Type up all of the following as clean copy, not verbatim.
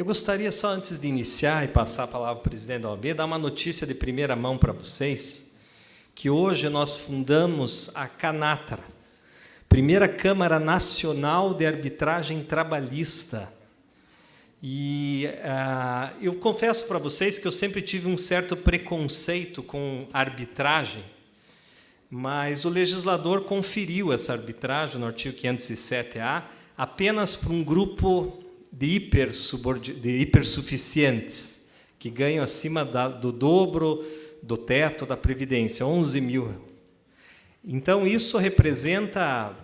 gostaria só, antes de iniciar e passar a palavra ao presidente da OAB, dar uma notícia de primeira mão para vocês, que hoje nós fundamos a CANATRA, Primeira Câmara Nacional de Arbitragem Trabalhista. E eu confesso para vocês que eu sempre tive um certo preconceito com arbitragem, mas o legislador conferiu essa arbitragem no artigo 507A apenas para um grupo de hipersuficientes, que ganham acima do dobro do teto da Previdência, 11 mil. Então, isso representa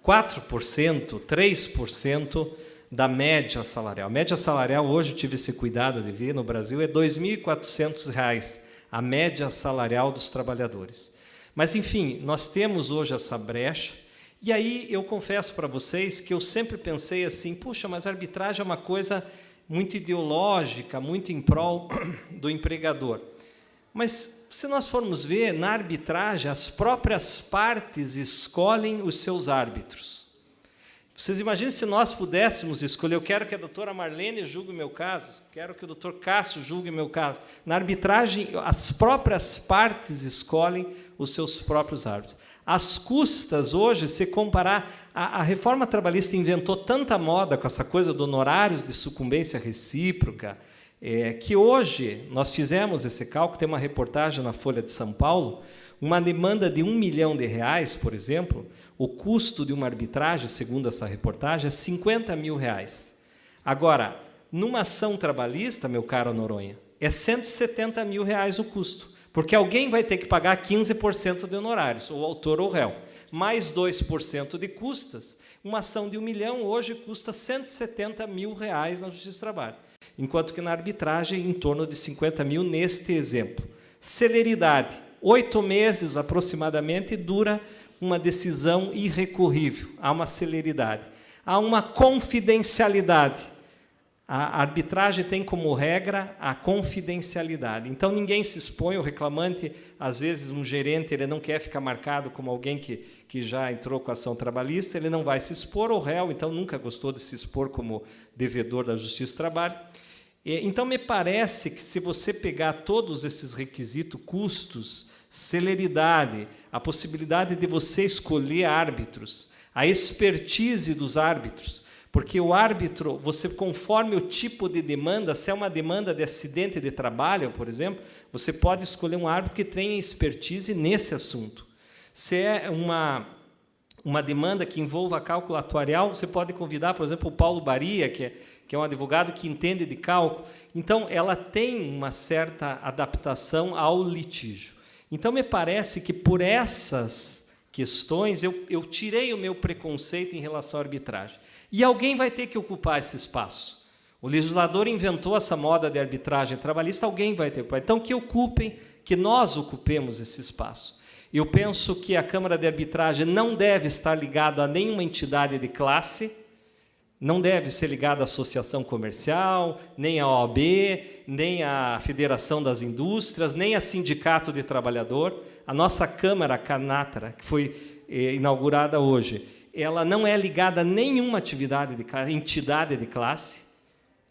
4%, 3% da média salarial. A média salarial, hoje, tive esse cuidado de ver, no Brasil, é R$ 2.400, a média salarial dos trabalhadores. Mas, enfim, nós temos hoje essa brecha. E aí eu confesso para vocês que eu sempre pensei assim, puxa, mas a arbitragem é uma coisa muito ideológica, muito em prol do empregador. Mas, se nós formos ver, na arbitragem, as próprias partes escolhem os seus árbitros. Vocês imaginem se nós pudéssemos escolher, eu quero que a doutora Marlene julgue o meu caso, quero que o doutor Cássio julgue o meu caso. Na arbitragem, as próprias partes escolhem os seus próprios árbitros. As custas, hoje, se comparar, a reforma trabalhista inventou tanta moda com essa coisa de honorários de sucumbência recíproca, que hoje nós fizemos esse cálculo, tem uma reportagem na Folha de São Paulo, uma demanda de R$ 1 milhão, por exemplo, o custo de uma arbitragem, segundo essa reportagem, é R$ 50 mil. Agora, numa ação trabalhista, meu caro Noronha, é R$ 170 mil o custo. Porque alguém vai ter que pagar 15% de honorários, ou autor ou réu, mais 2% de custas. Uma ação de R$ 1 milhão hoje custa R$ 170 mil na Justiça do Trabalho, enquanto que na arbitragem em torno de 50 mil neste exemplo. Celeridade, 8 meses aproximadamente dura uma decisão irrecorrível, há uma celeridade. Há uma confidencialidade. A arbitragem tem como regra a confidencialidade. Então, ninguém se expõe, o reclamante, às vezes, um gerente, ele não quer ficar marcado como alguém que já entrou com a ação trabalhista, ele não vai se expor, o réu, então, nunca gostou de se expor como devedor da Justiça do Trabalho. Então, me parece que, se você pegar todos esses requisitos, custos, celeridade, a possibilidade de você escolher árbitros, a expertise dos árbitros, porque o árbitro, você, conforme o tipo de demanda, se é uma demanda de acidente de trabalho, por exemplo, você pode escolher um árbitro que tenha expertise nesse assunto. Se é uma demanda que envolva cálculo atuarial, você pode convidar, por exemplo, o Paulo Baria, que é um advogado que entende de cálculo. Então, ela tem uma certa adaptação ao litígio. Então, me parece que, por essas questões, eu tirei o meu preconceito em relação à arbitragem. E alguém vai ter que ocupar esse espaço. O legislador inventou essa moda de arbitragem trabalhista, alguém vai ter que ocupar. Então, que nós ocupemos esse espaço. Eu penso que a Câmara de Arbitragem não deve estar ligada a nenhuma entidade de classe, não deve ser ligada à associação comercial, nem à OAB, nem à Federação das Indústrias, nem a Sindicato de Trabalhador. A nossa Câmara, a CANATRA, que foi inaugurada hoje, ela não é ligada a nenhuma entidade de classe,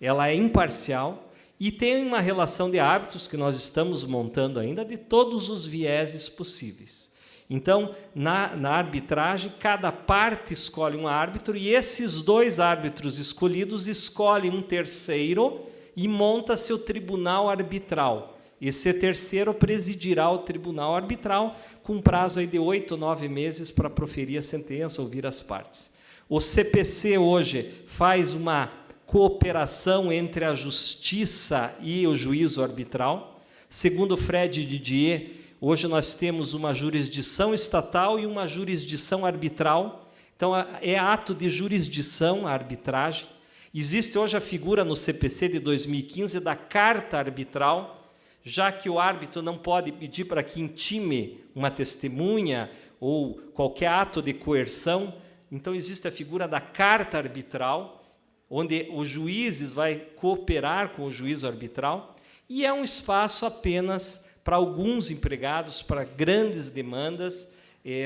ela é imparcial e tem uma relação de árbitros que nós estamos montando ainda de todos os vieses possíveis. Então, na arbitragem, cada parte escolhe um árbitro e esses dois árbitros escolhidos escolhem um terceiro e monta-se o tribunal arbitral. Esse terceiro presidirá o tribunal arbitral com prazo aí de 8 ou 9 meses para proferir a sentença, ouvir as partes. O CPC hoje faz uma cooperação entre a justiça e o juízo arbitral. Segundo Fred Didier, hoje nós temos uma jurisdição estatal e uma jurisdição arbitral. Então, é ato de jurisdição a arbitragem. Existe hoje a figura no CPC de 2015 da carta arbitral, já que o árbitro não pode pedir para que intime uma testemunha ou qualquer ato de coerção, então existe a figura da carta arbitral, onde os juízes vão cooperar com o juízo arbitral, e é um espaço apenas para alguns empregados, para grandes demandas,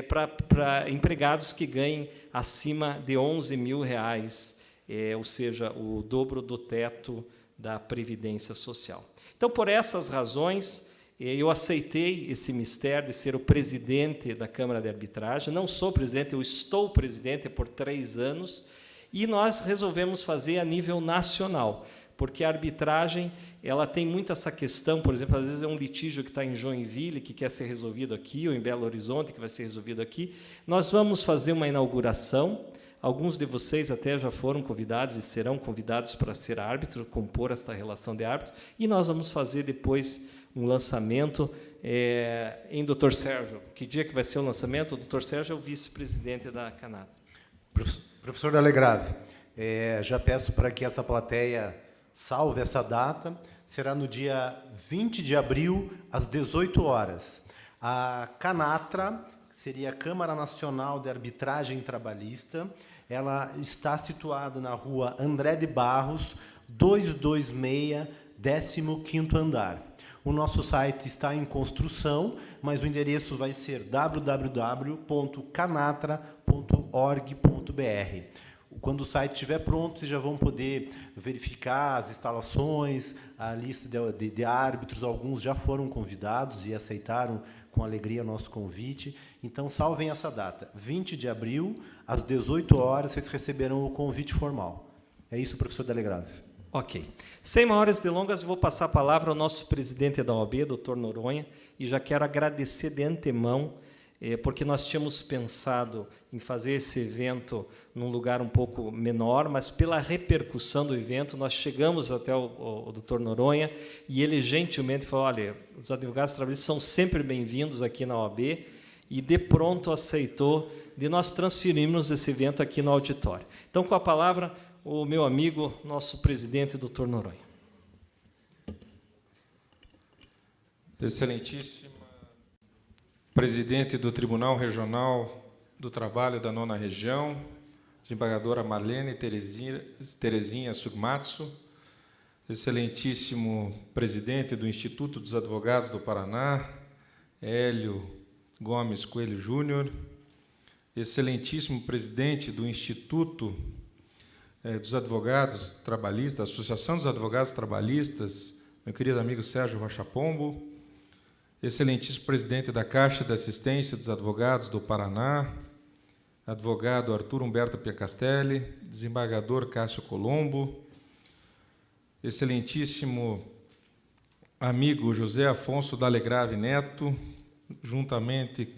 para empregados que ganhem acima de R$ 11 mil, ou seja, o dobro do teto da Previdência Social. Então, por essas razões, eu aceitei esse mistério de ser o presidente da Câmara de Arbitragem. Não sou presidente, eu estou presidente por 3 anos, e nós resolvemos fazer a nível nacional, porque a arbitragem ela tem muito essa questão, por exemplo, às vezes é um litígio que está em Joinville, que quer ser resolvido aqui, ou em Belo Horizonte, que vai ser resolvido aqui. Nós vamos fazer uma inauguração. Alguns de vocês até já foram convidados e serão convidados para ser árbitro, compor esta relação de árbitro, e nós vamos fazer depois um lançamento em Dr. Sérgio. Que dia que vai ser o lançamento? O Dr. Sérgio é o vice-presidente da Canatra. Professor Dalegrave, já peço para que essa plateia salve essa data. Será no dia 20 de abril, às 18 horas. A Canatra, que seria a Câmara Nacional de Arbitragem Trabalhista, ela está situada na rua André de Barros, 226, 15º andar. O nosso site está em construção, mas o endereço vai ser www.canatra.org.br. Quando o site estiver pronto, vocês já vão poder verificar as instalações, a lista de árbitros. Alguns já foram convidados e aceitaram com alegria nosso convite. Então, salvem essa data. 20 de abril, às 18 horas, vocês receberão o convite formal. É isso, professor Dalegrave. Ok. Sem maiores delongas, vou passar a palavra ao nosso presidente da OAB, doutor Noronha, e já quero agradecer de antemão, porque nós tínhamos pensado em fazer esse evento num lugar um pouco menor, mas pela repercussão do evento, nós chegamos até o doutor Noronha, e ele gentilmente falou, olha, os advogados trabalhistas são sempre bem-vindos aqui na OAB, e de pronto aceitou de nós transferirmos esse evento aqui no auditório. Então, com a palavra, o meu amigo, nosso presidente, doutor Noronha. Excelentíssima presidente do Tribunal Regional do Trabalho da 9ª Região, desembargadora Marlene Terezinha Sugmatsu, excelentíssimo presidente do Instituto dos Advogados do Paraná, Hélio Gomes Coelho Júnior, excelentíssimo presidente do Instituto dos Advogados Trabalhistas, Associação dos Advogados Trabalhistas, meu querido amigo Sérgio Rocha Pombo, excelentíssimo presidente da Caixa de Assistência dos Advogados do Paraná, advogado Arthur Humberto Piacastelli, desembargador Cássio Colombo, excelentíssimo amigo José Afonso Dalegrave Neto, juntamente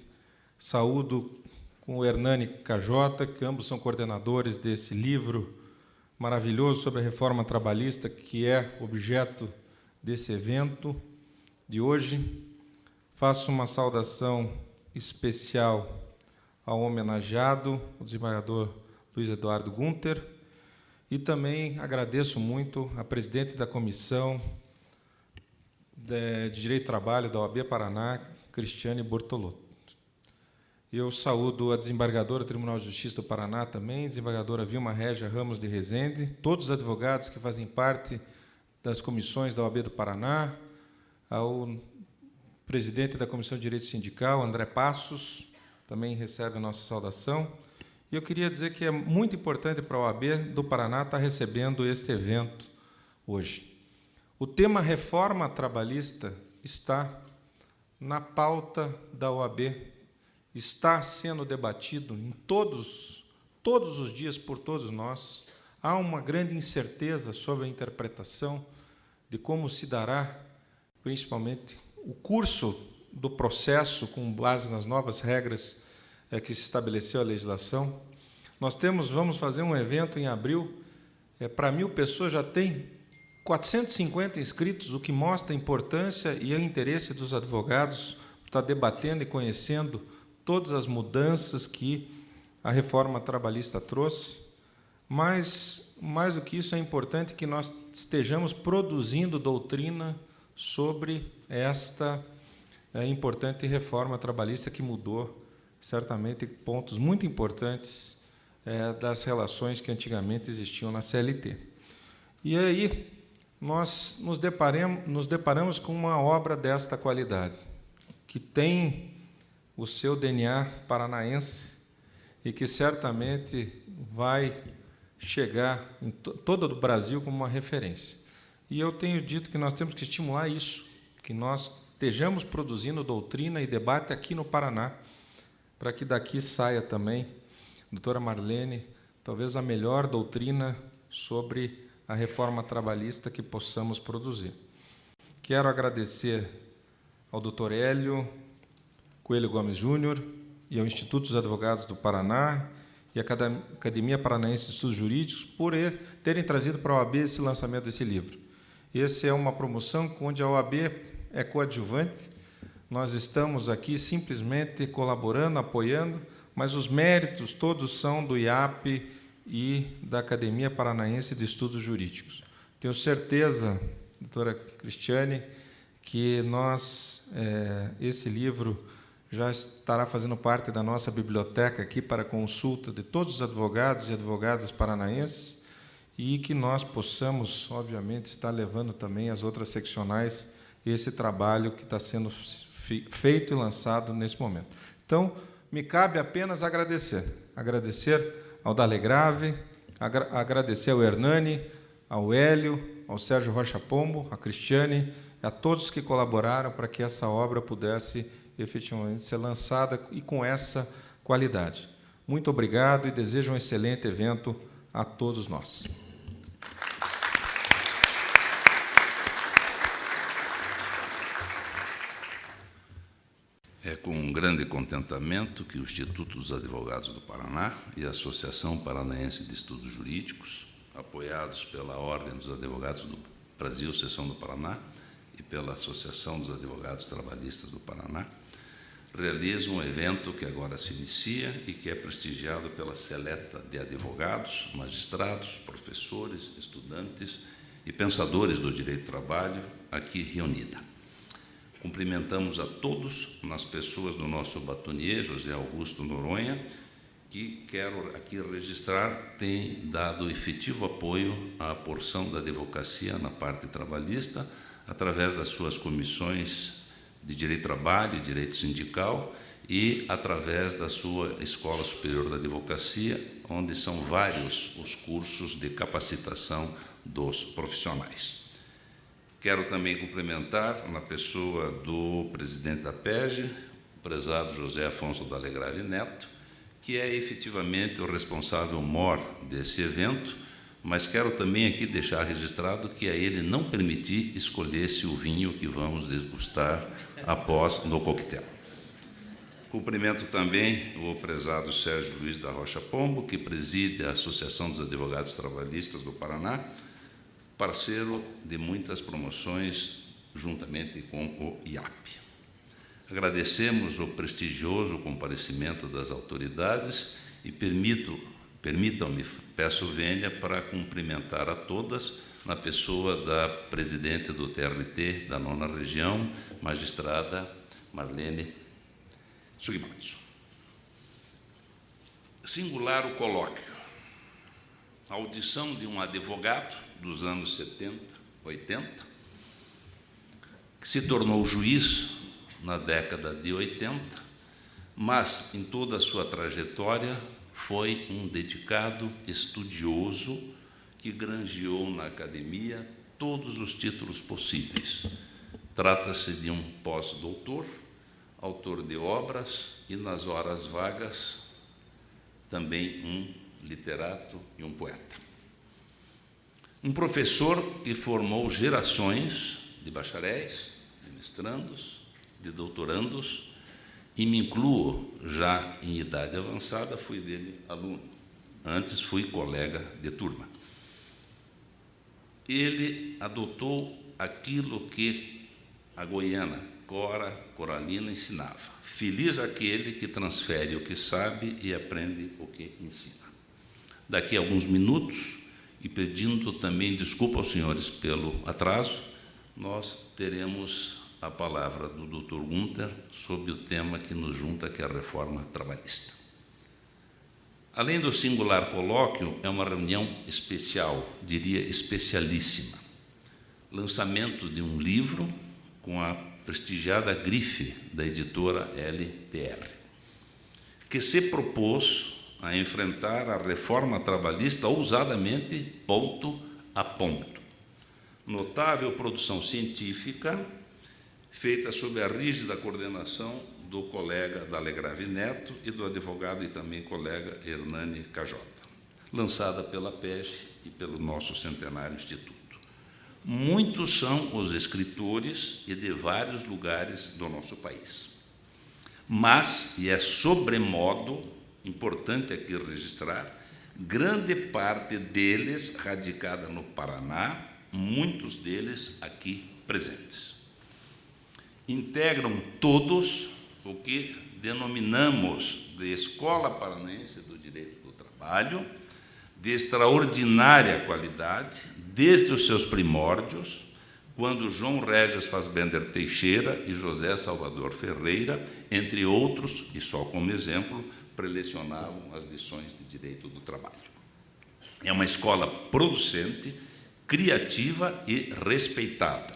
saúdo com o Hernani Cajota, que ambos são coordenadores desse livro maravilhoso sobre a reforma trabalhista, que é objeto desse evento de hoje. Faço uma saudação especial ao homenageado, o desembargador Luiz Eduardo Gunter, e também agradeço muito à presidente da Comissão de Direito do Trabalho da OAB Paraná, Cristiane Bortolotto. Eu saúdo a desembargadora do Tribunal de Justiça do Paraná também, desembargadora Vilma Régia Ramos de Rezende, todos os advogados que fazem parte das comissões da OAB do Paraná, ao presidente da Comissão de Direito Sindical, André Passos, também recebe a nossa saudação. E eu queria dizer que é muito importante para a OAB do Paraná estar recebendo este evento hoje. O tema reforma trabalhista está na pauta da OAB, está sendo debatido em todos os dias por todos nós. Há uma grande incerteza sobre a interpretação de como se dará, principalmente, o curso do processo com base nas novas regras que se estabeleceu a legislação. Nós vamos fazer um evento em abril, para 1.000 pessoas, já tem 450 inscritos, o que mostra a importância e o interesse dos advogados por estar debatendo e conhecendo todas as mudanças que a reforma trabalhista trouxe. Mas, mais do que isso, é importante que nós estejamos produzindo doutrina sobre esta importante reforma trabalhista que mudou, certamente, pontos muito importantes das relações que antigamente existiam na CLT. E aí nós nos deparamos com uma obra desta qualidade, que tem o seu DNA paranaense e que certamente vai chegar em todo o Brasil como uma referência. E eu tenho dito que nós temos que estimular isso, que nós estejamos produzindo doutrina e debate aqui no Paraná, para que daqui saia também, doutora Marlene, talvez a melhor doutrina sobre a reforma trabalhista que possamos produzir. Quero agradecer ao doutor Hélio Coelho Gomes Júnior e ao Instituto dos Advogados do Paraná e à Academia Paranaense de Estudos Jurídicos por terem trazido para a OAB esse lançamento desse livro. Essa é uma promoção onde a OAB é coadjuvante. Nós estamos aqui simplesmente colaborando, apoiando, mas os méritos todos são do IAP e da Academia Paranaense de Estudos Jurídicos. Tenho certeza, doutora Cristiane, que esse livro já estará fazendo parte da nossa biblioteca aqui para consulta de todos os advogados e advogadas paranaenses e que nós possamos, obviamente, estar levando também às outras seccionais esse trabalho que está sendo feito e lançado nesse momento. Então, me cabe apenas agradecer ao Dalegrave, agradecer ao Hernani, ao Hélio, ao Sérgio Rocha Pombo, à Cristiane, a todos que colaboraram para que essa obra pudesse efetivamente ser lançada e com essa qualidade. Muito obrigado e desejo um excelente evento a todos nós. É com um grande contentamento que o Instituto dos Advogados do Paraná e a Associação Paranaense de Estudos Jurídicos, apoiados pela Ordem dos Advogados do Brasil, Seção do Paraná, e pela Associação dos Advogados Trabalhistas do Paraná, realizam um evento que agora se inicia e que é prestigiado pela seleta de advogados, magistrados, professores, estudantes e pensadores do direito do trabalho aqui reunida. Cumprimentamos a todos, nas pessoas do nosso batonier, José Augusto Noronha, que, quero aqui registrar, tem dado efetivo apoio à porção da advocacia na parte trabalhista, através das suas comissões de Direito do Trabalho e Direito Sindical e através da sua Escola Superior da Advocacia, onde são vários os cursos de capacitação dos profissionais. Quero também cumprimentar, na pessoa do presidente da PEG, o prezado José Afonso Dalegrave Neto, que é efetivamente o responsável mor desse evento, mas quero também aqui deixar registrado que a ele não permiti escolhesse o vinho que vamos degustar após no coquetel. Cumprimento também o prezado Sérgio Luiz da Rocha Pombo, que preside a Associação dos Advogados Trabalhistas do Paraná, parceiro de muitas promoções juntamente com o IAP. Agradecemos o prestigioso comparecimento das autoridades e permitam-me, peço vênia para cumprimentar a todas na pessoa da presidente do TRT da 9ª Região, magistrada Marlene Sugimoto. Singular o colóquio. A audição de um advogado dos anos 70, 80, que se tornou juiz na década de 80, mas, em toda a sua trajetória, foi um dedicado estudioso que granjeou na academia todos os títulos possíveis. Trata-se de um pós-doutor, autor de obras e, nas horas vagas, também um literato e um poeta. Um professor que formou gerações de bacharéis, de mestrandos, de doutorandos, e me incluo já em idade avançada, fui dele aluno. Antes fui colega de turma. Ele adotou aquilo que a goiana Cora Coralina ensinava. Feliz aquele que transfere o que sabe e aprende o que ensina. Daqui a alguns minutos, e pedindo também desculpa aos senhores pelo atraso, nós teremos a palavra do Dr. Gunther sobre o tema que nos junta, que é a reforma trabalhista. Além do singular colóquio, é uma reunião especial, diria especialíssima. Lançamento de um livro com a prestigiada grife da editora LTR, que se propôs a enfrentar a reforma trabalhista ousadamente, ponto a ponto, Notável produção científica, feita sob a rígida coordenação do colega Dalegrave Neto e do advogado e também colega Hernani Cajota, lançada pela PEG e pelo nosso centenário instituto. Muitos são os escritores e de vários lugares do nosso país. Mas, e é sobremodo importante aqui registrar, grande parte deles radicada no Paraná, muitos deles aqui presentes. Integram todos o que denominamos de Escola Paranaense do Direito do Trabalho, de extraordinária qualidade, desde os seus primórdios, quando João Regis Fassbender Teixeira e José Salvador Ferreira, entre outros, e só como exemplo, prelecionavam as lições de Direito do Trabalho. É uma escola producente, criativa e respeitada,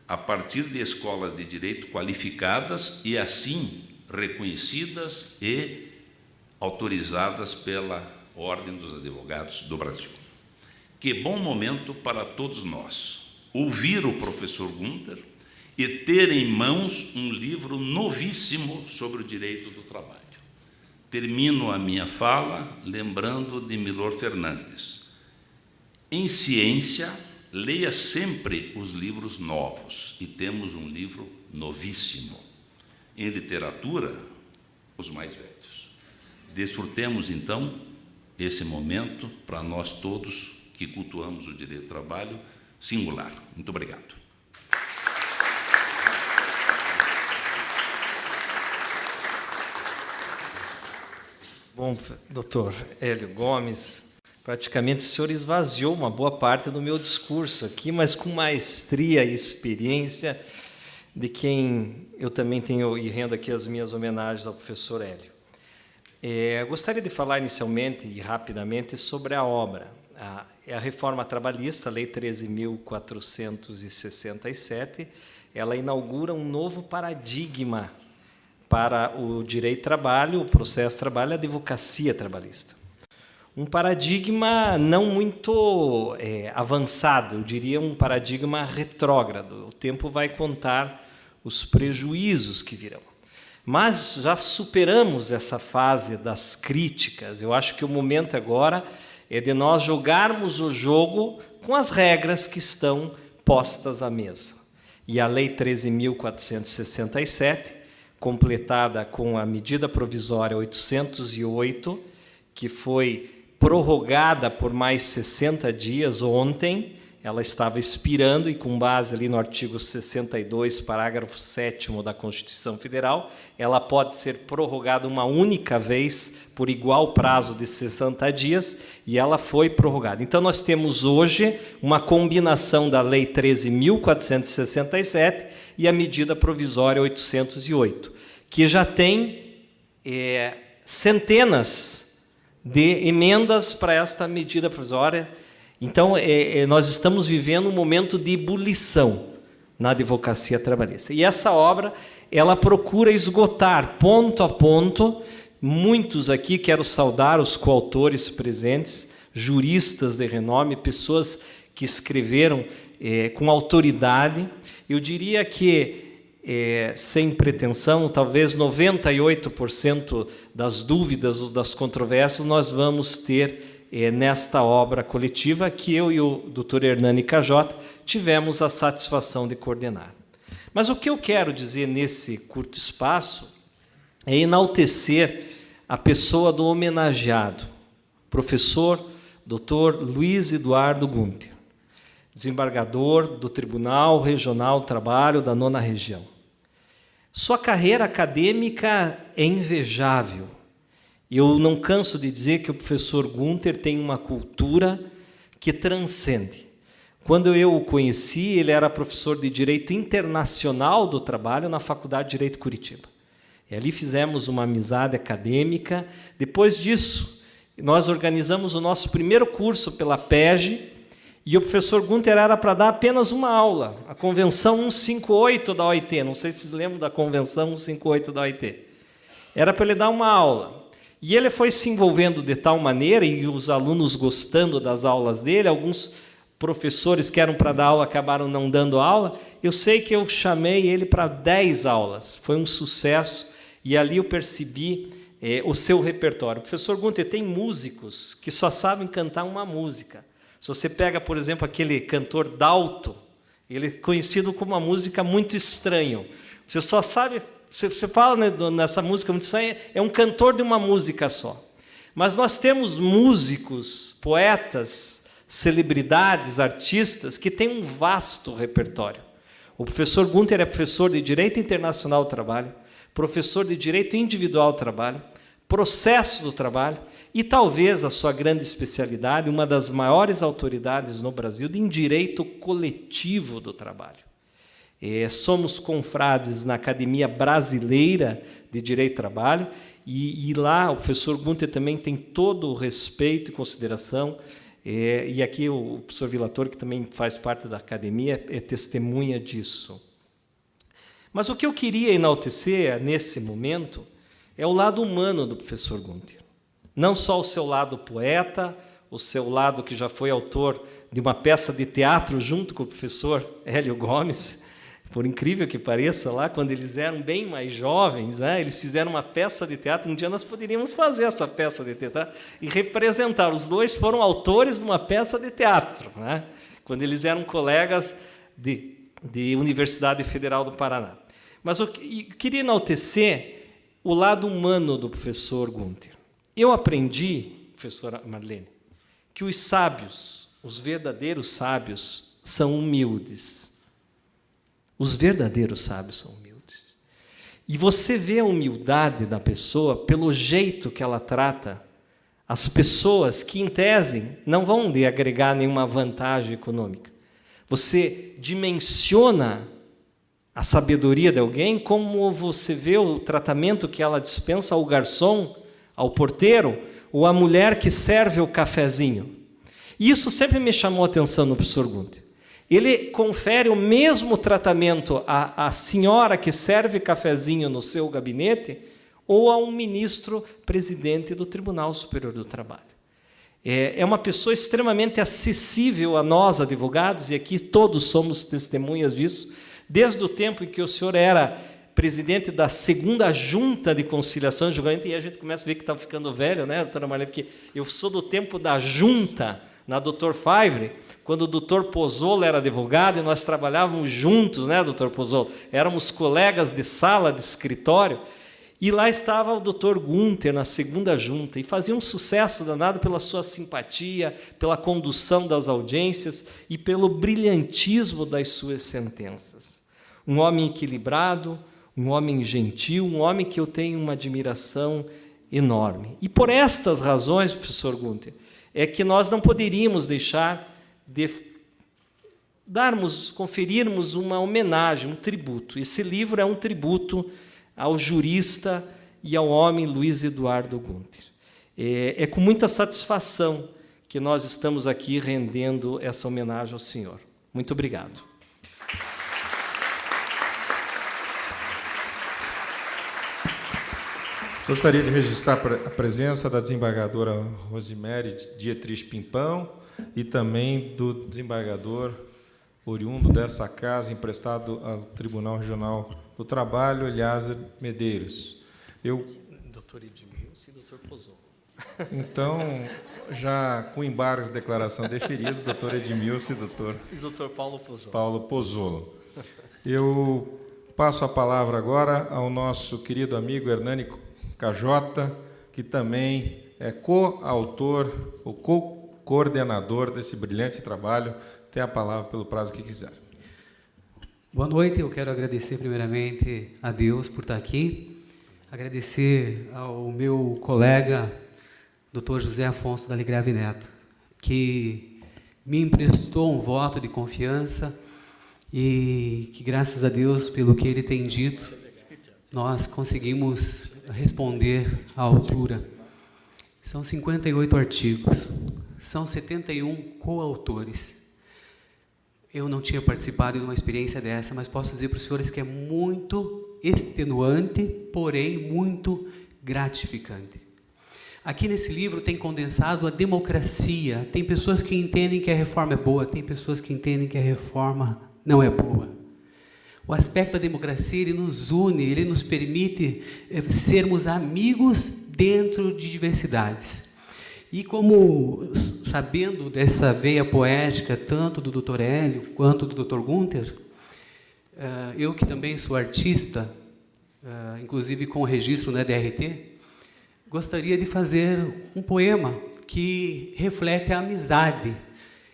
a partir de escolas de direito qualificadas e, assim, reconhecidas e autorizadas pela Ordem dos Advogados do Brasil. Que bom momento para todos nós ouvir o professor Gunther e ter em mãos um livro novíssimo sobre o direito do trabalho. Termino a minha fala lembrando de Milor Fernandes. Em ciência, leia sempre os livros novos, e temos um livro novíssimo. Em literatura, os mais velhos. Desfrutemos, então, esse momento para nós todos que cultuamos o direito do trabalho singular. Muito obrigado. Bom, doutor Hélio Gomes, praticamente o senhor esvaziou uma boa parte do meu discurso aqui, mas com maestria e experiência de quem eu também tenho, e rendo aqui as minhas homenagens ao professor Hélio. Gostaria de falar inicialmente e rapidamente sobre a obra. É a Reforma Trabalhista, Lei 13.467, ela inaugura um novo paradigma para o direito do trabalho, o processo de trabalho e a advocacia trabalhista. Um paradigma não muito avançado, eu diria um paradigma retrógrado. O tempo vai contar os prejuízos que virão. Mas já superamos essa fase das críticas. Eu acho que o momento agora é de nós jogarmos o jogo com as regras que estão postas à mesa. E a Lei 13.467, completada com a medida provisória 808, que foi prorrogada por mais 60 dias ontem, ela estava expirando, e com base ali no artigo 62, parágrafo 7º da Constituição Federal, ela pode ser prorrogada uma única vez por igual prazo de 60 dias, e ela foi prorrogada. Então, nós temos hoje uma combinação da Lei 13.467 e a medida provisória 808, que já tem centenas de emendas para esta medida provisória. Então, nós estamos vivendo um momento de ebulição na advocacia trabalhista. E essa obra, ela procura esgotar, ponto a ponto, muitos aqui, quero saudar os coautores presentes, juristas de renome, pessoas que escreveram com autoridade. Eu diria que, sem pretensão, talvez 98% das dúvidas ou das controvérsias nós vamos ter nesta obra coletiva que eu e o Dr. Hernani Cajota tivemos a satisfação de coordenar. Mas o que eu quero dizer nesse curto espaço é enaltecer a pessoa do homenageado, professor Dr. Luiz Eduardo Gunther, desembargador do Tribunal Regional do Trabalho da 9ª Região. Sua carreira acadêmica é invejável. Eu não canso de dizer que o professor Gunther tem uma cultura que transcende. Quando eu o conheci, ele era professor de Direito Internacional do Trabalho na Faculdade de Direito Curitiba. E ali fizemos uma amizade acadêmica. Depois disso, nós organizamos o nosso primeiro curso pela PEG, e o professor Gunther era para dar apenas uma aula, a Convenção 158 da OIT. Não sei se vocês lembram da Convenção 158 da OIT. Era para ele dar uma aula. E ele foi se envolvendo de tal maneira, e os alunos gostando das aulas dele, alguns professores que eram para dar aula acabaram não dando aula. Eu sei que eu chamei ele para 10 aulas. Foi um sucesso e ali eu percebi o seu repertório. Professor Gunter, tem músicos que só sabem cantar uma música. Se você pega, por exemplo, aquele cantor Dalto, ele é conhecido como uma música muito estranho. Você só sabe, você fala, né, nessa música muito estranha, é um cantor de uma música só. Mas nós temos músicos, poetas, celebridades, artistas que têm um vasto repertório. O professor Gunter é professor de Direito Internacional do Trabalho, professor de Direito Individual do Trabalho, Processo do Trabalho e talvez a sua grande especialidade, uma das maiores autoridades no Brasil em Direito Coletivo do Trabalho. Somos confrades na Academia Brasileira de Direito do Trabalho e lá o professor Gunter também tem todo o respeito e consideração. E aqui o professor Villator, que também faz parte da academia, é testemunha disso. Mas o que eu queria enaltecer nesse momento é o lado humano do professor Gunter. Não só o seu lado poeta, o seu lado que já foi autor de uma peça de teatro junto com o professor Hélio Gomes, por incrível que pareça, lá quando eles eram bem mais jovens, né, eles fizeram uma peça de teatro. Um dia nós poderíamos fazer essa peça de teatro e representar. Os dois foram autores de uma peça de teatro, né, quando eles eram colegas de Universidade Federal do Paraná. Mas eu queria enaltecer o lado humano do professor Gunter. Eu aprendi, professora Marlene, que os sábios, os verdadeiros sábios, são humildes. Os verdadeiros sábios são humildes. E você vê a humildade da pessoa pelo jeito que ela trata as pessoas que, em tese, não vão lhe agregar nenhuma vantagem econômica. Você dimensiona a sabedoria de alguém como você vê o tratamento que ela dispensa ao garçom, ao porteiro, ou à mulher que serve o cafezinho. E isso sempre me chamou a atenção no professor Gunter. Ele confere o mesmo tratamento à senhora que serve cafezinho no seu gabinete ou a um ministro presidente do Tribunal Superior do Trabalho. É uma pessoa extremamente acessível a nós, advogados, e aqui todos somos testemunhas disso, desde o tempo em que o senhor era presidente da segunda junta de conciliação e julgamento, e a gente começa a ver que está ficando velho, né, doutora Marlene, porque eu sou do tempo da junta, na Dr. Favre, quando o doutor Pozzolo era advogado, e nós trabalhávamos juntos, né, doutor Pozzolo? Éramos colegas de sala, de escritório, e lá estava o doutor Gunter na segunda junta, e fazia um sucesso danado pela sua simpatia, pela condução das audiências e pelo brilhantismo das suas sentenças. Um homem equilibrado, um homem gentil, um homem que eu tenho uma admiração enorme. E por estas razões, professor Gunter, é que nós não poderíamos deixar de conferirmos uma homenagem, um tributo. Esse livro é um tributo ao jurista e ao homem Luiz Eduardo Gunter. É com muita satisfação que nós estamos aqui rendendo essa homenagem ao senhor. Muito obrigado. Gostaria de registrar a presença da desembargadora Rosemary Dietrich Pimpão e também do desembargador oriundo dessa casa, emprestado ao Tribunal Regional do Trabalho, Eliezer Medeiros. Doutor Edmilson e doutor Pozzolo. Então, já com embargos de declaração deferidos, doutor Edmilson e doutor Paulo Pozzolo. Eu passo a palavra agora ao nosso querido amigo Hernani Cajota, que também é coautor, ou coordenador desse brilhante trabalho. Tem a palavra pelo prazo que quiser. Boa noite, eu quero agradecer primeiramente a Deus por estar aqui, agradecer ao meu colega, Dr. José Afonso da Ligrave Neto, que me emprestou um voto de confiança e que, graças a Deus, pelo que ele tem dito, nós conseguimos responder à altura. São 58 artigos, são 71 coautores. Eu não tinha participado de uma experiência dessa, mas posso dizer para os senhores que é muito extenuante, porém muito gratificante. Aqui nesse livro tem condensado a democracia. Tem pessoas que entendem que a reforma é boa, tem pessoas que entendem que a reforma não é boa. O aspecto da democracia, ele nos une, ele nos permite sermos amigos dentro de diversidades. E como, sabendo dessa veia poética, tanto do Dr. Hélio quanto do Dr. Gunther, eu que também sou artista, inclusive com o registro na DRT, gostaria de fazer um poema que reflete a amizade.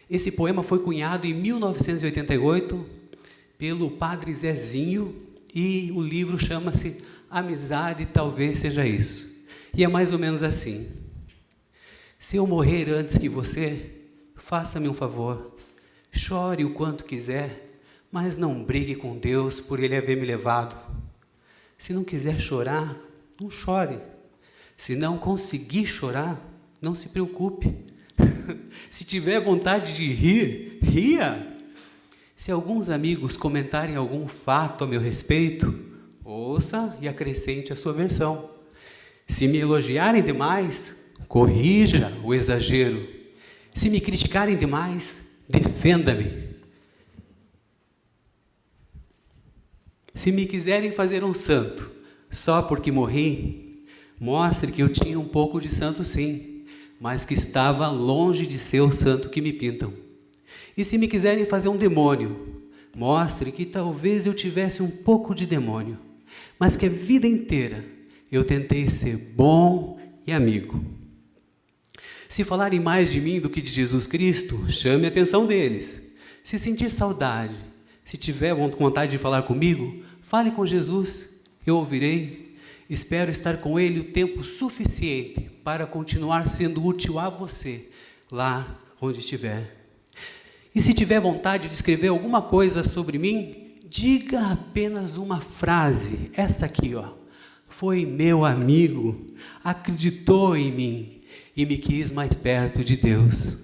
Esse poema foi cunhado em 1988 pelo Padre Zezinho e o livro chama-se Amizade Talvez Seja Isso. E é mais ou menos assim: se eu morrer antes que você, faça-me um favor, chore o quanto quiser, mas não brigue com Deus por Ele haver me levado. Se não quiser chorar, não chore. Se não conseguir chorar, não se preocupe. Se tiver vontade de rir, ria. Se alguns amigos comentarem algum fato a meu respeito, ouça e acrescente a sua versão. Se me elogiarem demais, corrija o exagero. Se me criticarem demais, defenda-me. Se me quiserem fazer um santo só porque morri, mostre que eu tinha um pouco de santo sim, mas que estava longe de ser o santo que me pintam. E se me quiserem fazer um demônio, mostre que talvez eu tivesse um pouco de demônio, mas que a vida inteira eu tentei ser bom e amigo. Se falarem mais de mim do que de Jesus Cristo, chame a atenção deles. Se sentir saudade, se tiver vontade de falar comigo, fale com Jesus, eu ouvirei. Espero estar com Ele o tempo suficiente para continuar sendo útil a você, lá onde estiver. E se tiver vontade de escrever alguma coisa sobre mim, diga apenas uma frase, essa aqui, ó. Foi meu amigo, acreditou em mim e me quis mais perto de Deus.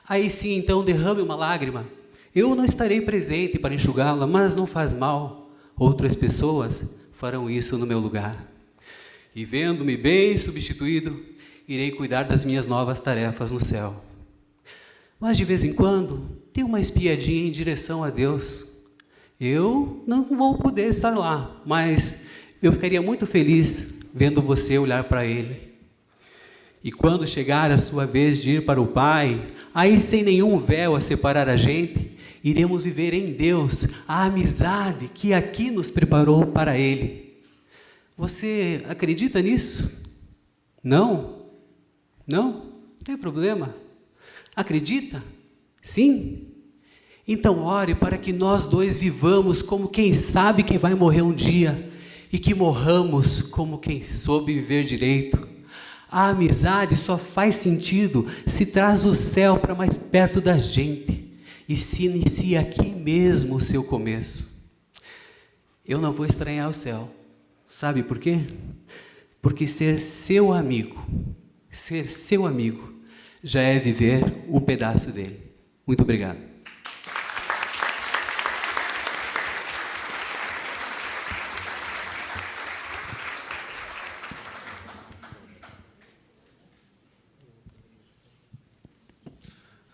Aí sim, então, derrame uma lágrima. Eu não estarei presente para enxugá-la, mas não faz mal. Outras pessoas farão isso no meu lugar. E vendo-me bem substituído, irei cuidar das minhas novas tarefas no céu. Mas de vez em quando, tem uma espiadinha em direção a Deus. Eu não vou poder estar lá, mas eu ficaria muito feliz vendo você olhar para Ele. E quando chegar a sua vez de ir para o Pai, aí sem nenhum véu a separar a gente, iremos viver em Deus a amizade que aqui nos preparou para Ele. Você acredita nisso? Não? Não tem problema. Acredita? Sim? Então ore para que nós dois vivamos como quem sabe que vai morrer um dia e que morramos como quem soube viver direito. A amizade só faz sentido se traz o céu para mais perto da gente e se inicia aqui mesmo o seu começo. Eu não vou estranhar o céu. Sabe por quê? Porque ser seu amigo, já é viver um pedaço dele. Muito obrigado.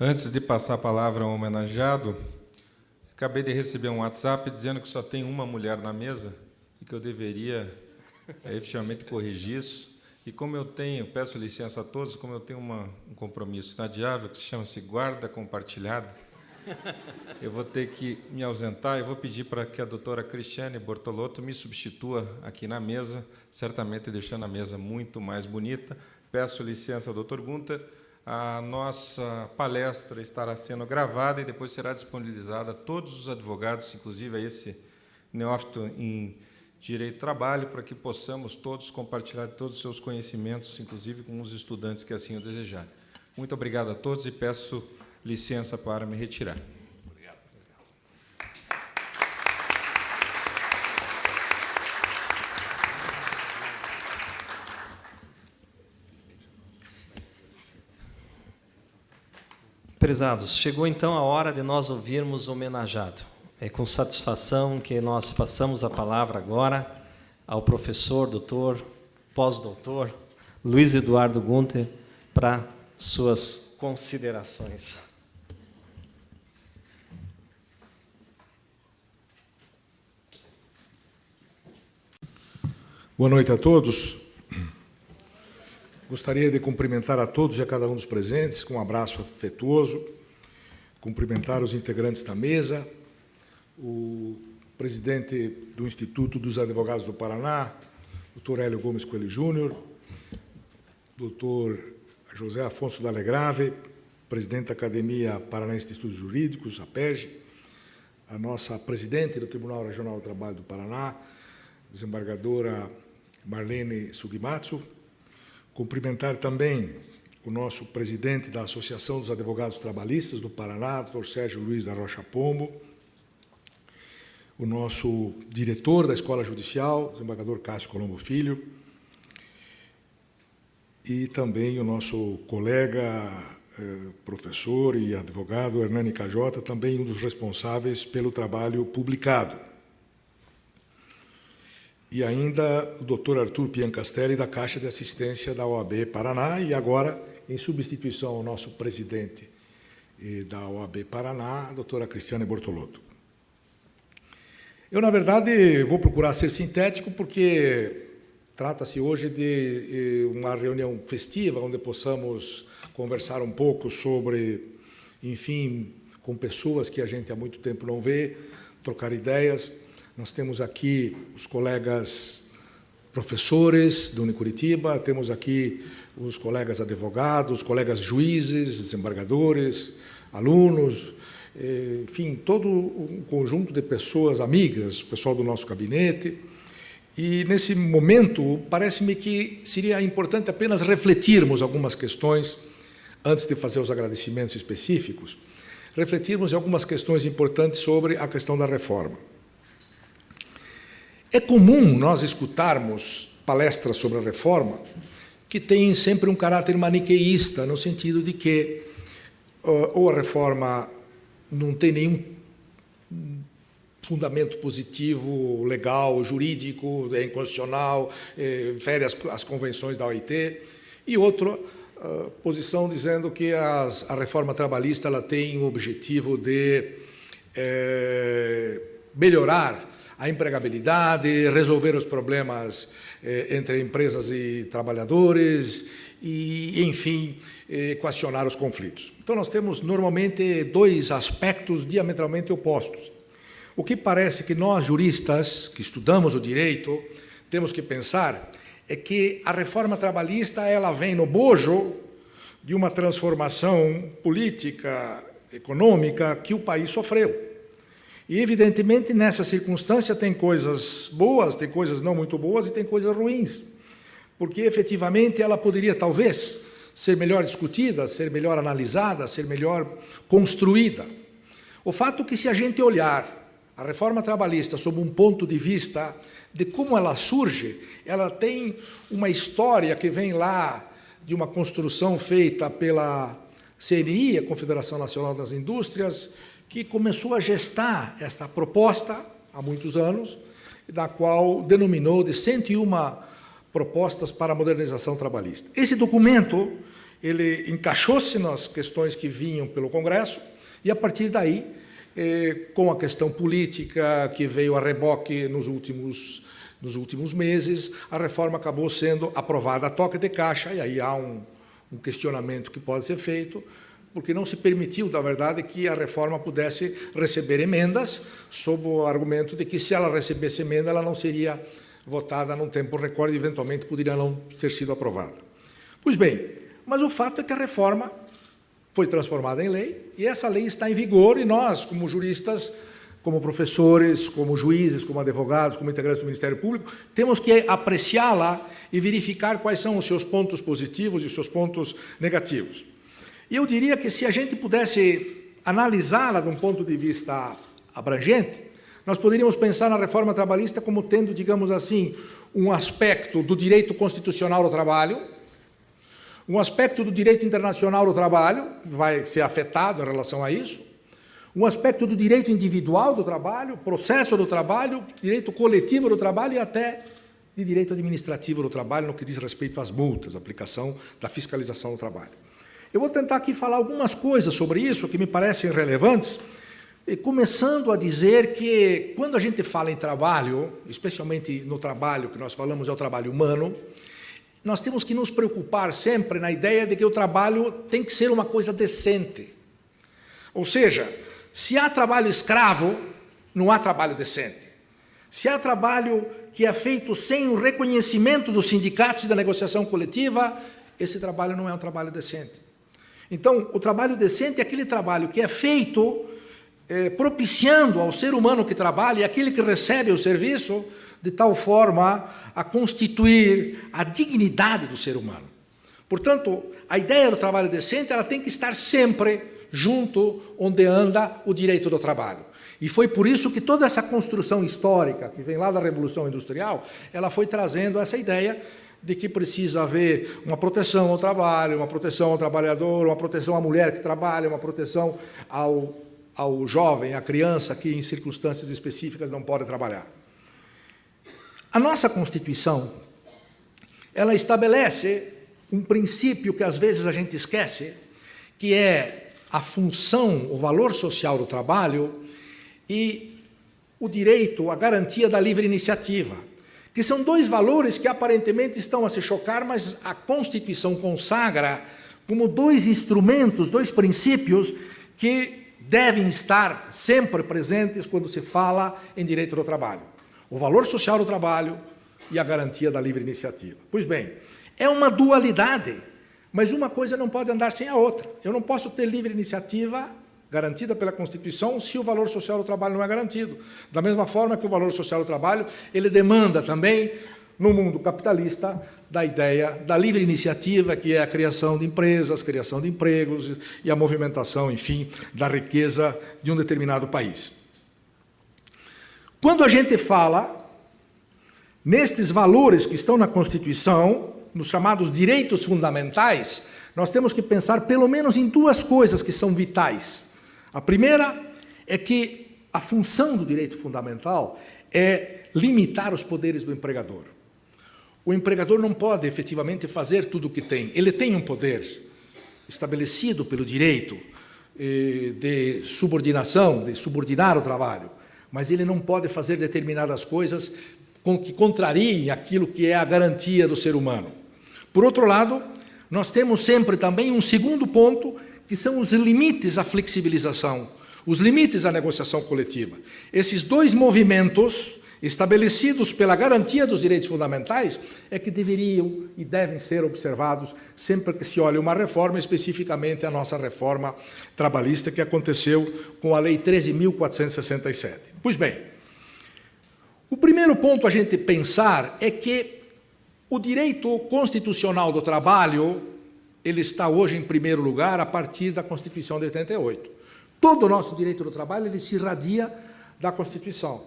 Antes de passar a palavra ao homenageado, acabei de receber um WhatsApp dizendo que só tem uma mulher na mesa e que eu deveria efetivamente corrigir isso. E como eu peço licença a todos, como eu tenho um compromisso inadiável, que chama-se guarda compartilhada, eu vou ter que me ausentar. Eu vou pedir para que a doutora Cristiane Bortolotto me substitua aqui na mesa, certamente deixando a mesa muito mais bonita. Peço licença ao doutor Gunther. A nossa palestra estará sendo gravada e depois será disponibilizada a todos os advogados, inclusive a esse neófito em Direito do Trabalho, para que possamos todos compartilhar todos os seus conhecimentos, inclusive com os estudantes que assim o desejarem. Muito obrigado a todos e peço licença para me retirar. Obrigado. Prezados, chegou então a hora de nós ouvirmos o homenageado. É com satisfação que nós passamos a palavra agora ao professor, doutor, pós-doutor, Luiz Eduardo Gunter para suas considerações. Boa noite a todos. Gostaria de cumprimentar a todos e a cada um dos presentes com um abraço afetuoso, cumprimentar os integrantes da mesa, o presidente do Instituto dos Advogados do Paraná, Dr. Hélio Gomes Coelho Júnior, Dr. José Afonso D'Alegrave, presidente da Academia Paranaense de Estudos Jurídicos, APEG, a nossa presidente do Tribunal Regional do Trabalho do Paraná, desembargadora Marlene Sugimatsu, cumprimentar também o nosso presidente da Associação dos Advogados Trabalhistas do Paraná, Dr. Sérgio Luiz da Rocha Pombo, o nosso diretor da Escola Judicial, desembargador Cássio Colombo Filho, e também o nosso colega, professor e advogado Hernani Cajota, também um dos responsáveis pelo trabalho publicado. E ainda o doutor Arthur Piancastelli, da Caixa de Assistência da OAB Paraná, e agora, em substituição ao nosso presidente da OAB Paraná, a doutora Cristiane Bortolotto. Eu, na verdade, vou procurar ser sintético, porque trata-se hoje de uma reunião festiva, onde possamos conversar um pouco sobre, enfim, com pessoas que a gente há muito tempo não vê, trocar ideias. Nós temos aqui os colegas professores do Unicuritiba, temos aqui os colegas advogados, os colegas juízes, desembargadores, alunos, enfim, todo um conjunto de pessoas amigas, o pessoal do nosso gabinete. E, nesse momento, parece-me que seria importante apenas refletirmos algumas questões, antes de fazer os agradecimentos específicos, refletirmos em algumas questões importantes sobre a questão da reforma. É comum nós escutarmos palestras sobre a reforma que têm sempre um caráter maniqueísta, no sentido de que ou a reforma não tem nenhum fundamento positivo, legal, jurídico, é inconstitucional, fere as convenções da OIT, e outra posição dizendo que a reforma trabalhista ela tem o objetivo de melhorar a empregabilidade, resolver os problemas entre empresas e trabalhadores e, enfim, equacionar os conflitos. Então, nós temos, normalmente, dois aspectos diametralmente opostos. O que parece que nós, juristas, que estudamos o direito, temos que pensar é que a reforma trabalhista ela vem no bojo de uma transformação política, econômica, que o país sofreu. E, evidentemente, nessa circunstância tem coisas boas, tem coisas não muito boas e tem coisas ruins, porque, efetivamente, ela poderia, talvez, ser melhor discutida, ser melhor analisada, ser melhor construída. O fato é que, se a gente olhar a reforma trabalhista sob um ponto de vista de como ela surge, ela tem uma história que vem lá de uma construção feita pela CNI, a Confederação Nacional das Indústrias, que começou a gestar esta proposta há muitos anos, da qual denominou de 101 propostas para a modernização trabalhista. Esse documento ele encaixou-se nas questões que vinham pelo Congresso e, a partir daí, com a questão política que veio a reboque nos últimos meses, a reforma acabou sendo aprovada a toque de caixa, e aí há um questionamento que pode ser feito, porque não se permitiu, na verdade, que a reforma pudesse receber emendas, sob o argumento de que, se ela recebesse emenda, ela não seria votada num tempo recorde e, eventualmente, poderia não ter sido aprovada. Pois bem, mas o fato é que a reforma foi transformada em lei, e essa lei está em vigor, e nós, como juristas, como professores, como juízes, como advogados, como integrantes do Ministério Público, temos que apreciá-la e verificar quais são os seus pontos positivos e os seus pontos negativos. E eu diria que, se a gente pudesse analisá-la de um ponto de vista abrangente, nós poderíamos pensar na reforma trabalhista como tendo, digamos assim, um aspecto do direito constitucional do trabalho, um aspecto do direito internacional do trabalho, que vai ser afetado em relação a isso, um aspecto do direito individual do trabalho, processo do trabalho, direito coletivo do trabalho e até de direito administrativo do trabalho no que diz respeito às multas, aplicação da fiscalização do trabalho. Eu vou tentar aqui falar algumas coisas sobre isso que me parecem relevantes, começando a dizer que, quando a gente fala em trabalho, especialmente no trabalho que nós falamos é o trabalho humano, nós temos que nos preocupar sempre na ideia de que o trabalho tem que ser uma coisa decente. Ou seja, se há trabalho escravo, não há trabalho decente. Se há trabalho que é feito sem o reconhecimento dos sindicatos e da negociação coletiva, esse trabalho não é um trabalho decente. Então, o trabalho decente é aquele trabalho que é feito propiciando ao ser humano que trabalha e aquele que recebe o serviço de tal forma a constituir a dignidade do ser humano. Portanto, a ideia do trabalho decente ela tem que estar sempre junto onde anda o direito do trabalho. E foi por isso que toda essa construção histórica, que vem lá da Revolução Industrial, ela foi trazendo essa ideia de que precisa haver uma proteção ao trabalho, uma proteção ao trabalhador, uma proteção à mulher que trabalha, uma proteção ao jovem, à criança que, em circunstâncias específicas, não pode trabalhar. A nossa Constituição, ela estabelece um princípio que, às vezes, a gente esquece, que é a função, o valor social do trabalho e o direito, a garantia da livre iniciativa, que são dois valores que aparentemente estão a se chocar, mas a Constituição consagra como dois instrumentos, dois princípios que devem estar sempre presentes quando se fala em direito do trabalho. O valor social do trabalho e a garantia da livre iniciativa. Pois bem, é uma dualidade, mas uma coisa não pode andar sem a outra. Eu não posso ter livre iniciativa garantida pela Constituição se o valor social do trabalho não é garantido. Da mesma forma que o valor social do trabalho, ele demanda também, no mundo capitalista, da ideia da livre iniciativa, que é a criação de empresas, criação de empregos e a movimentação, enfim, da riqueza de um determinado país. Quando a gente fala nestes valores que estão na Constituição, nos chamados direitos fundamentais, nós temos que pensar pelo menos em duas coisas que são vitais. A primeira é que a função do direito fundamental é limitar os poderes do empregador. O empregador não pode efetivamente fazer tudo o que tem. Ele tem um poder estabelecido pelo direito de subordinação, de subordinar o trabalho, mas ele não pode fazer determinadas coisas que contrariem aquilo que é a garantia do ser humano. Por outro lado, nós temos sempre também um segundo ponto, que são os limites à flexibilização, os limites à negociação coletiva. Esses dois movimentos, estabelecidos pela garantia dos direitos fundamentais, é que deveriam e devem ser observados sempre que se olha uma reforma, especificamente a nossa reforma trabalhista, que aconteceu com a Lei 13.467. Pois bem, o primeiro ponto a gente pensar é que o direito constitucional do trabalho ele está hoje em primeiro lugar a partir da Constituição de 88. Todo o nosso direito do trabalho ele se irradia da Constituição,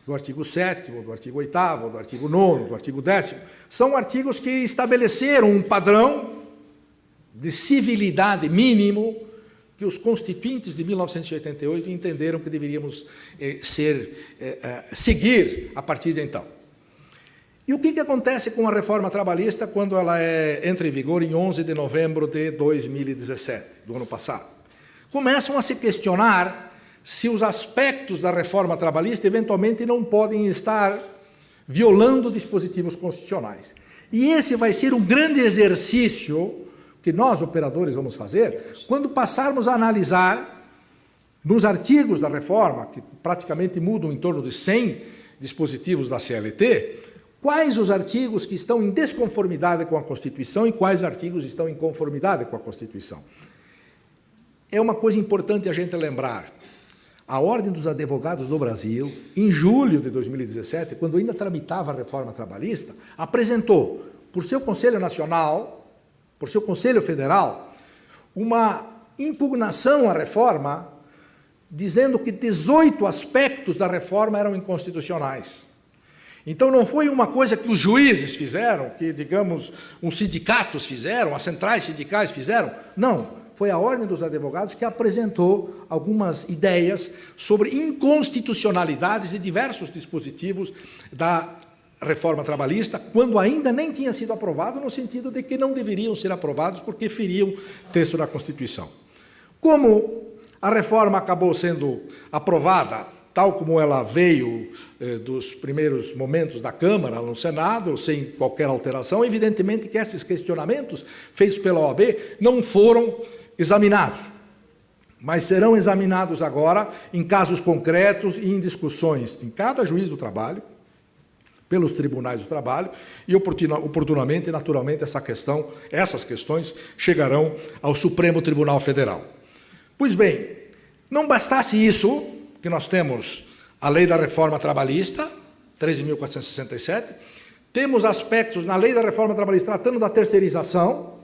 do artigo 7º, do artigo 8º, do artigo 9º, do artigo 10º. São artigos que estabeleceram um padrão de civilidade mínimo que os constituintes de 1988 entenderam que deveríamos seguir a partir de então. E o que acontece com a reforma trabalhista quando ela entra em vigor em 11 de novembro de 2017, do ano passado? Começam a se questionar se os aspectos da reforma trabalhista eventualmente não podem estar violando dispositivos constitucionais. E esse vai ser um grande exercício que nós, operadores, vamos fazer quando passarmos a analisar nos artigos da reforma, que praticamente mudam em torno de 100 dispositivos da CLT, quais os artigos que estão em desconformidade com a Constituição e quais artigos estão em conformidade com a Constituição. É uma coisa importante a gente lembrar. A Ordem dos Advogados do Brasil, em julho de 2017, quando ainda tramitava a reforma trabalhista, apresentou, por seu Conselho Nacional, por seu Conselho Federal, uma impugnação à reforma, dizendo que 18 aspectos da reforma eram inconstitucionais. Então, não foi uma coisa que os juízes fizeram, que, digamos, os sindicatos fizeram, as centrais sindicais fizeram. Não, foi a Ordem dos Advogados que apresentou algumas ideias sobre inconstitucionalidades de diversos dispositivos da reforma trabalhista, quando ainda nem tinha sido aprovado, no sentido de que não deveriam ser aprovados porque feriam o texto da Constituição. Como a reforma acabou sendo aprovada, tal como ela veio dos primeiros momentos da Câmara no Senado, sem qualquer alteração, evidentemente que esses questionamentos feitos pela OAB não foram examinados, mas serão examinados agora em casos concretos e em discussões em cada juiz do trabalho, pelos tribunais do trabalho, e oportunamente, naturalmente, essas questões chegarão ao Supremo Tribunal Federal. Pois bem, não bastasse isso, que nós temos a Lei da Reforma Trabalhista, 13.467, temos aspectos na Lei da Reforma Trabalhista tratando da terceirização,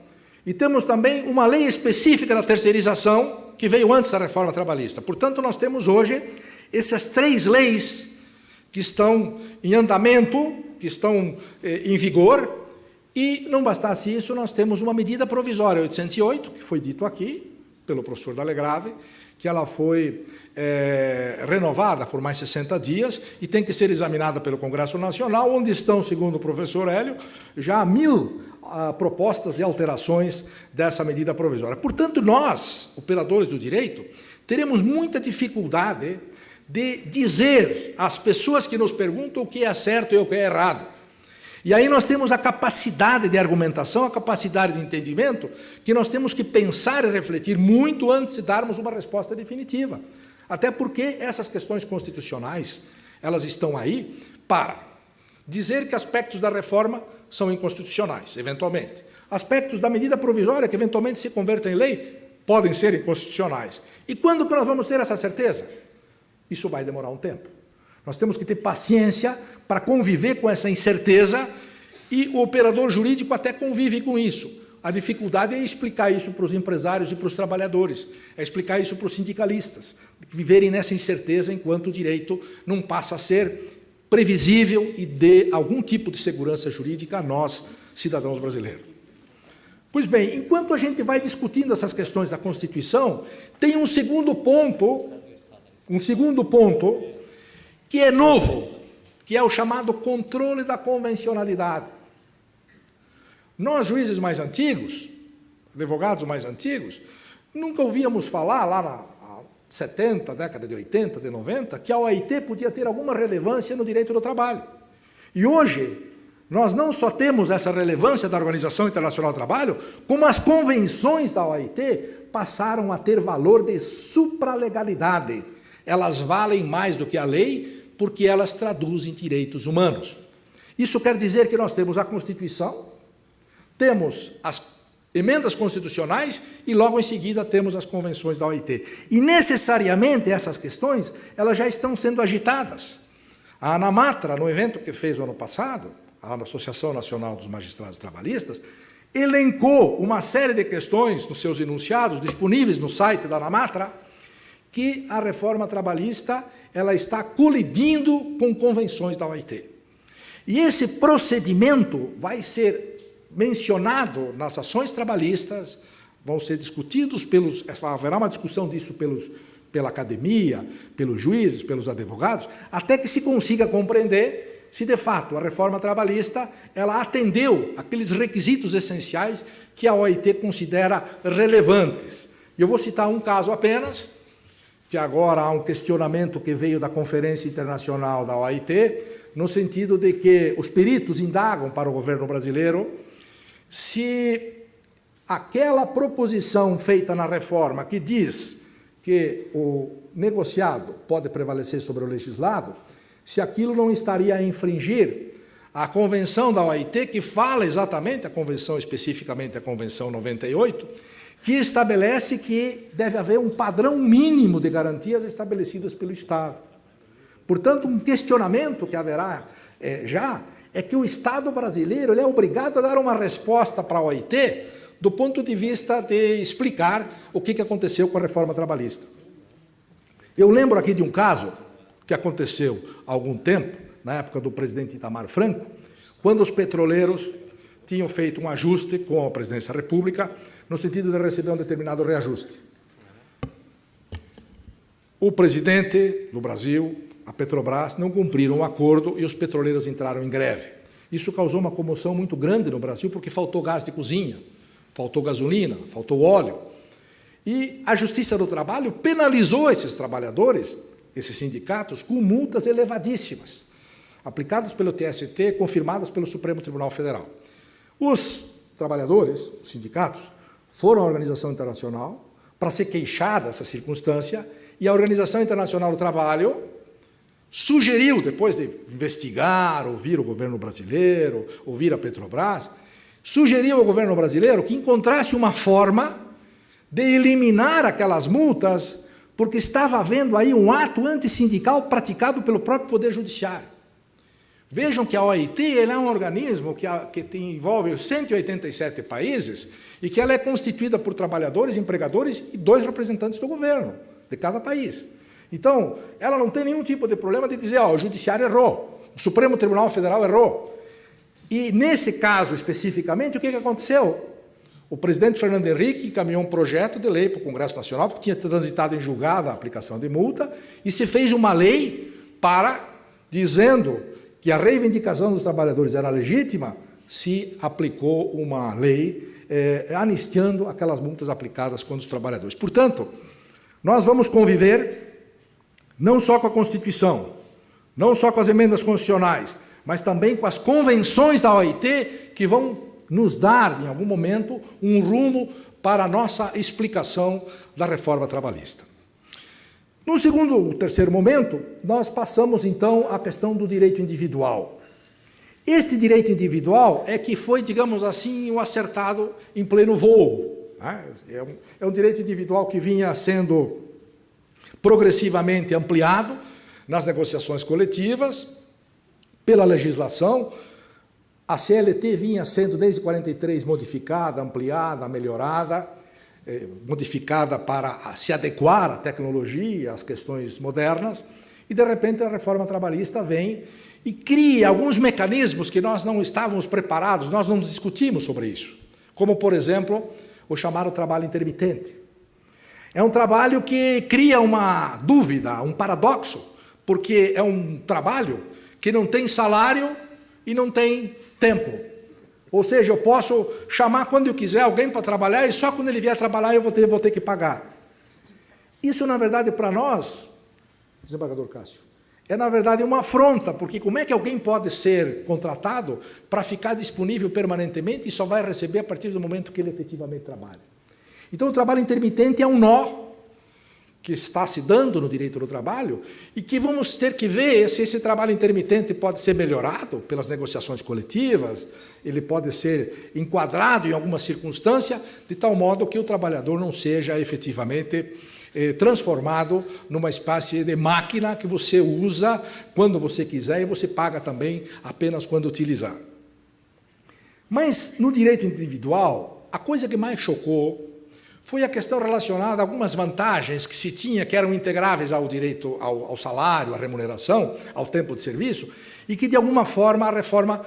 e temos também uma lei específica da terceirização que veio antes da Reforma Trabalhista. Portanto, nós temos hoje essas 3 leis que estão em andamento, que estão em vigor, e não bastasse isso, nós temos uma medida provisória 808, que foi dito aqui pelo professor Dalegrave, que ela foi renovada por mais 60 dias e tem que ser examinada pelo Congresso Nacional, onde estão, segundo o professor Hélio, já 1000 propostas e alterações dessa medida provisória. Portanto, nós, operadores do direito, teremos muita dificuldade de dizer às pessoas que nos perguntam o que é certo e o que é errado. E aí nós temos a capacidade de argumentação, a capacidade de entendimento, que nós temos que pensar e refletir muito antes de darmos uma resposta definitiva. Até porque essas questões constitucionais, elas estão aí para dizer que aspectos da reforma são inconstitucionais, eventualmente. Aspectos da medida provisória, que eventualmente se convertem em lei, podem ser inconstitucionais. E quando que nós vamos ter essa certeza? Isso vai demorar um tempo. Nós temos que ter paciência para conviver com essa incerteza e o operador jurídico até convive com isso. A dificuldade é explicar isso para os empresários e para os trabalhadores, é explicar isso para os sindicalistas, viverem nessa incerteza enquanto o direito não passa a ser previsível e dê algum tipo de segurança jurídica a nós, cidadãos brasileiros. Pois bem, enquanto a gente vai discutindo essas questões da Constituição, tem um segundo ponto que é novo, que é o chamado controle da convencionalidade. Nós, juízes mais antigos, advogados mais antigos, nunca ouvíamos falar, lá na 70, década de 80, de 90, que a OIT podia ter alguma relevância no direito do trabalho. E hoje, nós não só temos essa relevância da Organização Internacional do Trabalho, como as convenções da OIT passaram a ter valor de supralegalidade. Elas valem mais do que a lei, porque elas traduzem direitos humanos. Isso quer dizer que nós temos a Constituição, temos as emendas constitucionais e logo em seguida temos as convenções da OIT. E necessariamente essas questões, elas já estão sendo agitadas. A ANAMATRA, no evento que fez o ano passado, a Associação Nacional dos Magistrados Trabalhistas, elencou uma série de questões nos seus enunciados, disponíveis no site da ANAMATRA, que a reforma trabalhista ela está colidindo com convenções da OIT. E esse procedimento vai ser mencionado nas ações trabalhistas, vão ser discutidos haverá uma discussão disso pela academia, pelos juízes, pelos advogados, até que se consiga compreender se, de fato, a reforma trabalhista ela atendeu aqueles requisitos essenciais que a OIT considera relevantes. E eu vou citar um caso apenas, que agora há um questionamento que veio da Conferência Internacional da OIT, no sentido de que os peritos indagam para o governo brasileiro se aquela proposição feita na reforma que diz que o negociado pode prevalecer sobre o legislado, se aquilo não estaria a infringir a convenção da OIT, que fala exatamente, a convenção especificamente a Convenção 98, que estabelece que deve haver um padrão mínimo de garantias estabelecidas pelo Estado. Portanto, um questionamento que haverá é que o Estado brasileiro ele é obrigado a dar uma resposta para a OIT do ponto de vista de explicar o que aconteceu com a reforma trabalhista. Eu lembro aqui de um caso que aconteceu há algum tempo, na época do presidente Itamar Franco, quando os petroleiros tinham feito um ajuste com a presidência da República, no sentido de receber um determinado reajuste. O presidente do Brasil, a Petrobras, não cumpriram o acordo e os petroleiros entraram em greve. Isso causou uma comoção muito grande no Brasil, porque faltou gás de cozinha, faltou gasolina, faltou óleo. E a Justiça do Trabalho penalizou esses trabalhadores, esses sindicatos, com multas elevadíssimas, aplicadas pelo TST, confirmadas pelo Supremo Tribunal Federal. Os trabalhadores, os sindicatos, foram à Organização Internacional para se queixar dessa circunstância, e a Organização Internacional do Trabalho sugeriu, depois de investigar, ouvir o governo brasileiro, ouvir a Petrobras, sugeriu ao governo brasileiro que encontrasse uma forma de eliminar aquelas multas, porque estava havendo aí um ato antissindical praticado pelo próprio Poder Judiciário. Vejam que a OIT é um organismo que envolve 187 países e que ela é constituída por trabalhadores, empregadores e 2 representantes do governo, de cada país. Então, ela não tem nenhum tipo de problema de dizer, o Judiciário errou, o Supremo Tribunal Federal errou. E, nesse caso, especificamente, o que aconteceu? O presidente Fernando Henrique encaminhou um projeto de lei para o Congresso Nacional, porque tinha transitado em julgado a aplicação de multa, e se fez uma lei dizendo que a reivindicação dos trabalhadores era legítima, se aplicou uma lei anistiando aquelas multas aplicadas contra os trabalhadores. Portanto, nós vamos conviver não só com a Constituição, não só com as emendas constitucionais, mas também com as convenções da OIT, que vão nos dar, em algum momento, um rumo para a nossa explicação da reforma trabalhista. No terceiro momento, nós passamos, então, à questão do direito individual. Este direito individual é que foi, digamos assim, o acertado em pleno voo. É um direito individual que vinha sendo progressivamente ampliado nas negociações coletivas, pela legislação. A CLT vinha sendo, desde 43, modificada, ampliada, melhorada, modificada para se adequar à tecnologia, às questões modernas, e, de repente, a reforma trabalhista vem e cria alguns mecanismos que nós não estávamos preparados, nós não discutimos sobre isso, como, por exemplo, o chamado trabalho intermitente. É um trabalho que cria uma dúvida, um paradoxo, porque é um trabalho que não tem salário e não tem tempo. Ou seja, eu posso chamar quando eu quiser alguém para trabalhar e só quando ele vier trabalhar eu vou ter que pagar. Isso, na verdade, para nós, desembargador Cássio, é, na verdade, uma afronta, porque como é que alguém pode ser contratado para ficar disponível permanentemente e só vai receber a partir do momento que ele efetivamente trabalha? Então, o trabalho intermitente é um nó que está se dando no direito do trabalho e que vamos ter que ver se esse trabalho intermitente pode ser melhorado pelas negociações coletivas, ele pode ser enquadrado em alguma circunstância, de tal modo que o trabalhador não seja efetivamente transformado numa espécie de máquina que você usa quando você quiser e você paga também apenas quando utilizar. Mas, no direito individual, a coisa que mais chocou foi a questão relacionada a algumas vantagens que se tinha, que eram integráveis ao direito ao salário, à remuneração, ao tempo de serviço, e que, de alguma forma, a reforma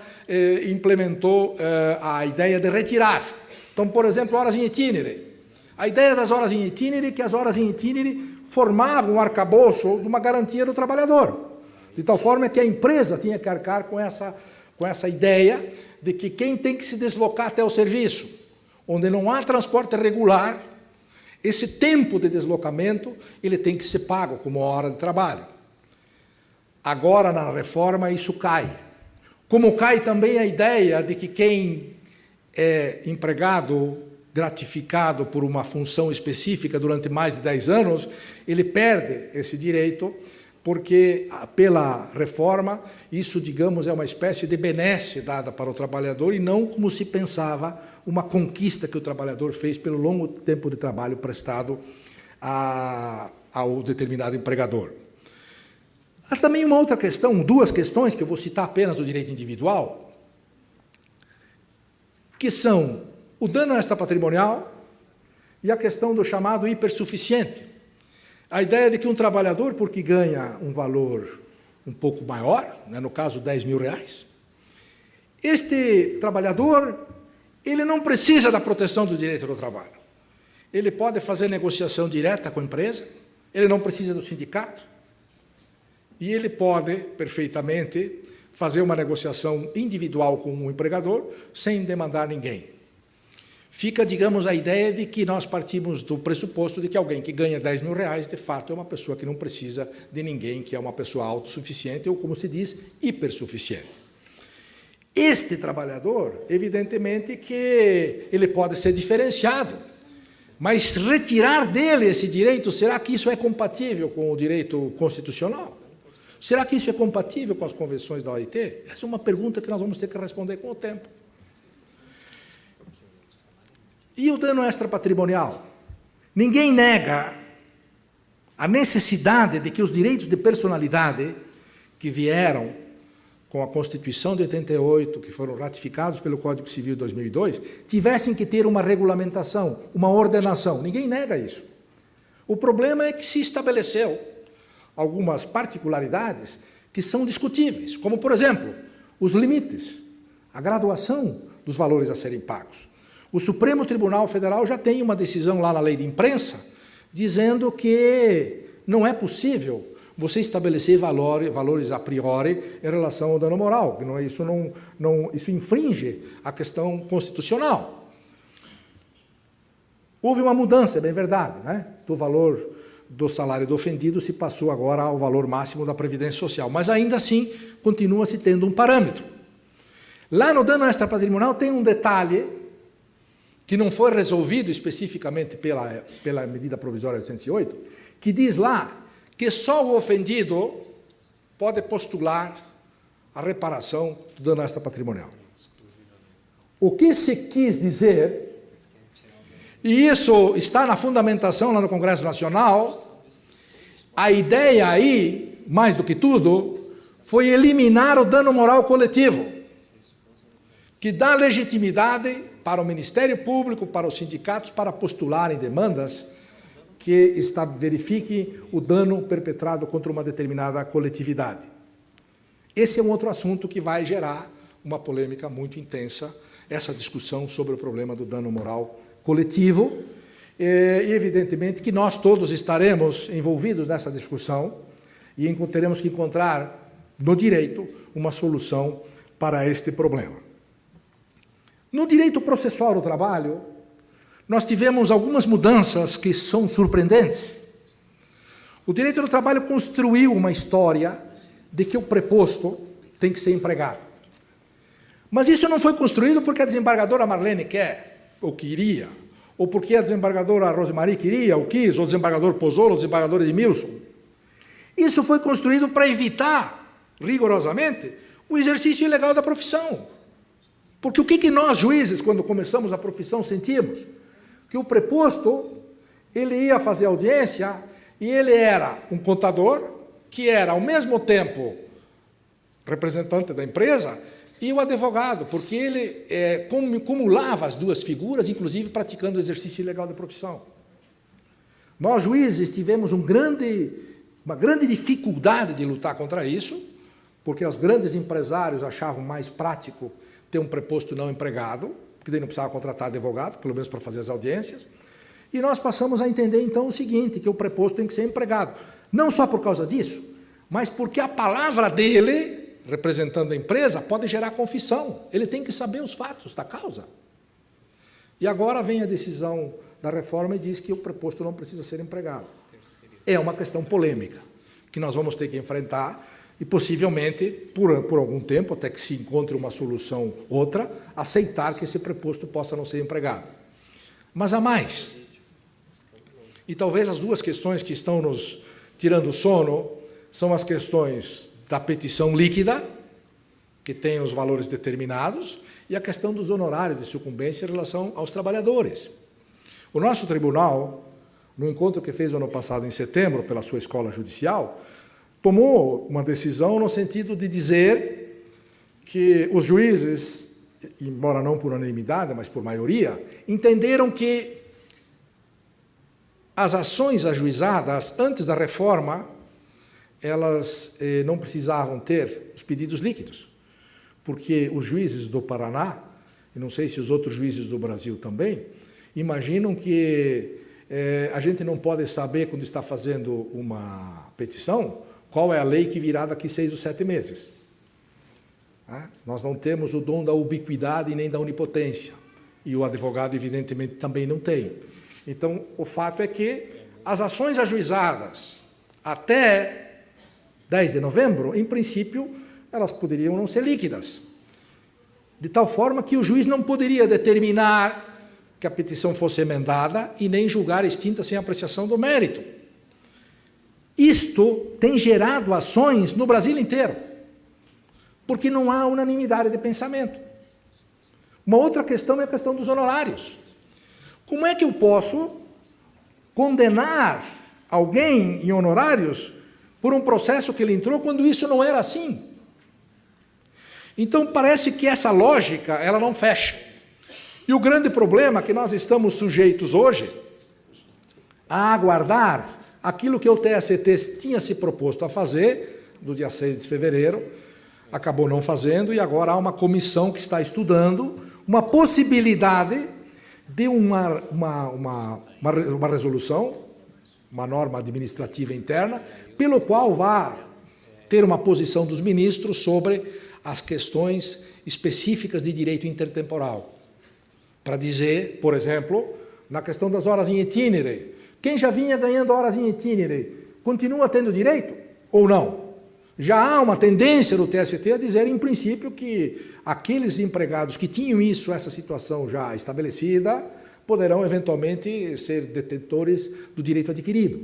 implementou a ideia de retirar. Então, por exemplo, horas em itinere. A ideia das horas em itinere é que as horas em itinere formavam um arcabouço de uma garantia do trabalhador, de tal forma que a empresa tinha que arcar com essa ideia de que quem tem que se deslocar até o serviço, onde não há transporte regular, esse tempo de deslocamento ele tem que ser pago como hora de trabalho. Agora, na reforma, isso cai. Como cai também a ideia de que quem é empregado, gratificado por uma função específica durante mais de 10 anos, ele perde esse direito, porque, pela reforma, isso, digamos, é uma espécie de benesse dada para o trabalhador e não, como se pensava, uma conquista que o trabalhador fez pelo longo tempo de trabalho prestado ao determinado empregador. Há também uma outra questão, duas questões que eu vou citar apenas do direito individual, que são o dano extrapatrimonial e a questão do chamado hipersuficiente. A ideia de que um trabalhador, porque ganha um valor um pouco maior, no caso R$10.000, este trabalhador ele não precisa da proteção do direito do trabalho. Ele pode fazer negociação direta com a empresa, ele não precisa do sindicato. e ele pode perfeitamente fazer uma negociação individual com o empregador sem demandar ninguém. Fica, digamos, a ideia de que nós partimos do pressuposto de que alguém que ganha 10 mil reais, de fato, é uma pessoa que não precisa de ninguém, que é uma pessoa autossuficiente ou, como se diz, hipersuficiente. Este trabalhador, evidentemente que ele pode ser diferenciado, mas retirar dele esse direito, será que isso é compatível com o direito constitucional? Será que isso é compatível com as convenções da OIT? Essa é uma pergunta que nós vamos ter que responder com o tempo. E o dano extrapatrimonial? Ninguém nega a necessidade de que os direitos de personalidade que vieram com a Constituição de 88, que foram ratificados pelo Código Civil de 2002, tivessem que ter uma regulamentação, uma ordenação. Ninguém nega isso. O problema é que se estabeleceu algumas particularidades que são discutíveis, como, por exemplo, os limites, a graduação dos valores a serem pagos. O Supremo Tribunal Federal já tem uma decisão lá na lei de imprensa dizendo que não é possível você estabelecer valores a priori em relação ao dano moral. Isso infringe a questão constitucional. Houve uma mudança, é bem verdade, né? Do valor do salário do ofendido se passou agora ao valor máximo da Previdência Social, mas ainda assim continua-se tendo um parâmetro. Lá no dano extrapatrimonial tem um detalhe que não foi resolvido especificamente pela medida provisória 808, que diz lá que só o ofendido pode postular a reparação do dano extrapatrimonial. O que se quis dizer, e isso está na fundamentação lá no Congresso Nacional, a ideia aí, mais do que tudo, foi eliminar o dano moral coletivo, que dá legitimidade para o Ministério Público, para os sindicatos, para postularem demandas que verifiquem o dano perpetrado contra uma determinada coletividade. Esse é um outro assunto que vai gerar uma polêmica muito intensa, essa discussão sobre o problema do dano moral coletivo, e evidentemente que nós todos estaremos envolvidos nessa discussão e teremos que encontrar no direito uma solução para este problema. No direito processual do trabalho, nós tivemos algumas mudanças que são surpreendentes. O direito do trabalho construiu uma história de que o preposto tem que ser empregado. Mas isso não foi construído porque a desembargadora Marlene quer, ou queria, ou porque a desembargadora Rosemarie queria, ou quis, ou o desembargador Pozzolo, ou o desembargador Edmilson. Isso foi construído para evitar, rigorosamente, o exercício ilegal da profissão. Porque o que nós, juízes, quando começamos a profissão, sentimos? Que o preposto, ele ia fazer audiência e ele era um contador, que era, ao mesmo tempo, representante da empresa, e o advogado, porque ele cumulava as duas figuras, inclusive praticando o exercício ilegal da profissão. Nós, juízes, tivemos uma grande dificuldade de lutar contra isso, porque os grandes empresários achavam mais prático ter um preposto não empregado, porque daí não precisava contratar advogado, pelo menos para fazer as audiências, e nós passamos a entender, então, o seguinte, que o preposto tem que ser empregado. Não só por causa disso, mas porque a palavra dele, representando a empresa, pode gerar confissão. Ele tem que saber os fatos da causa. E agora vem a decisão da reforma e diz que o preposto não precisa ser empregado. É uma questão polêmica, que nós vamos ter que enfrentar e, possivelmente, por algum tempo, até que se encontre uma solução outra, aceitar que esse preposto possa não ser empregado. Mas há mais. E talvez as duas questões que estão nos tirando o sono são as questões da petição líquida, que tem os valores determinados, e a questão dos honorários de sucumbência em relação aos trabalhadores. O nosso tribunal, no encontro que fez ano passado, em setembro, pela sua escola judicial, tomou uma decisão no sentido de dizer que os juízes, embora não por unanimidade, mas por maioria, entenderam que as ações ajuizadas antes da reforma, elas não precisavam ter os pedidos líquidos, porque os juízes do Paraná, e não sei se os outros juízes do Brasil também, imaginam que a gente não pode saber, quando está fazendo uma petição, qual é a lei que virá daqui 6 ou 7 meses. Nós não temos o dom da ubiquidade nem da onipotência. E o advogado, evidentemente, também não tem. Então, o fato é que as ações ajuizadas até 10 de novembro, em princípio, elas poderiam não ser líquidas. De tal forma que o juiz não poderia determinar que a petição fosse emendada e nem julgar extinta sem apreciação do mérito. Isto tem gerado ações no Brasil inteiro, porque não há unanimidade de pensamento. Uma outra questão é a questão dos honorários. Como é que eu posso condenar alguém em honorários por um processo que ele entrou quando isso não era assim? Então, parece que essa lógica ela não fecha. E o grande problema é que nós estamos sujeitos hoje a aguardar aquilo que o TST tinha se proposto a fazer no dia 6 de fevereiro, acabou não fazendo, e agora há uma comissão que está estudando uma possibilidade de uma resolução, uma norma administrativa interna, pelo qual vá ter uma posição dos ministros sobre as questões específicas de direito intertemporal. Para dizer, por exemplo, na questão das horas em itinere, quem já vinha ganhando horas em itinere continua tendo direito ou não? Já há uma tendência do TST a dizer, em princípio, que aqueles empregados que tinham essa situação já estabelecida, poderão eventualmente ser detentores do direito adquirido.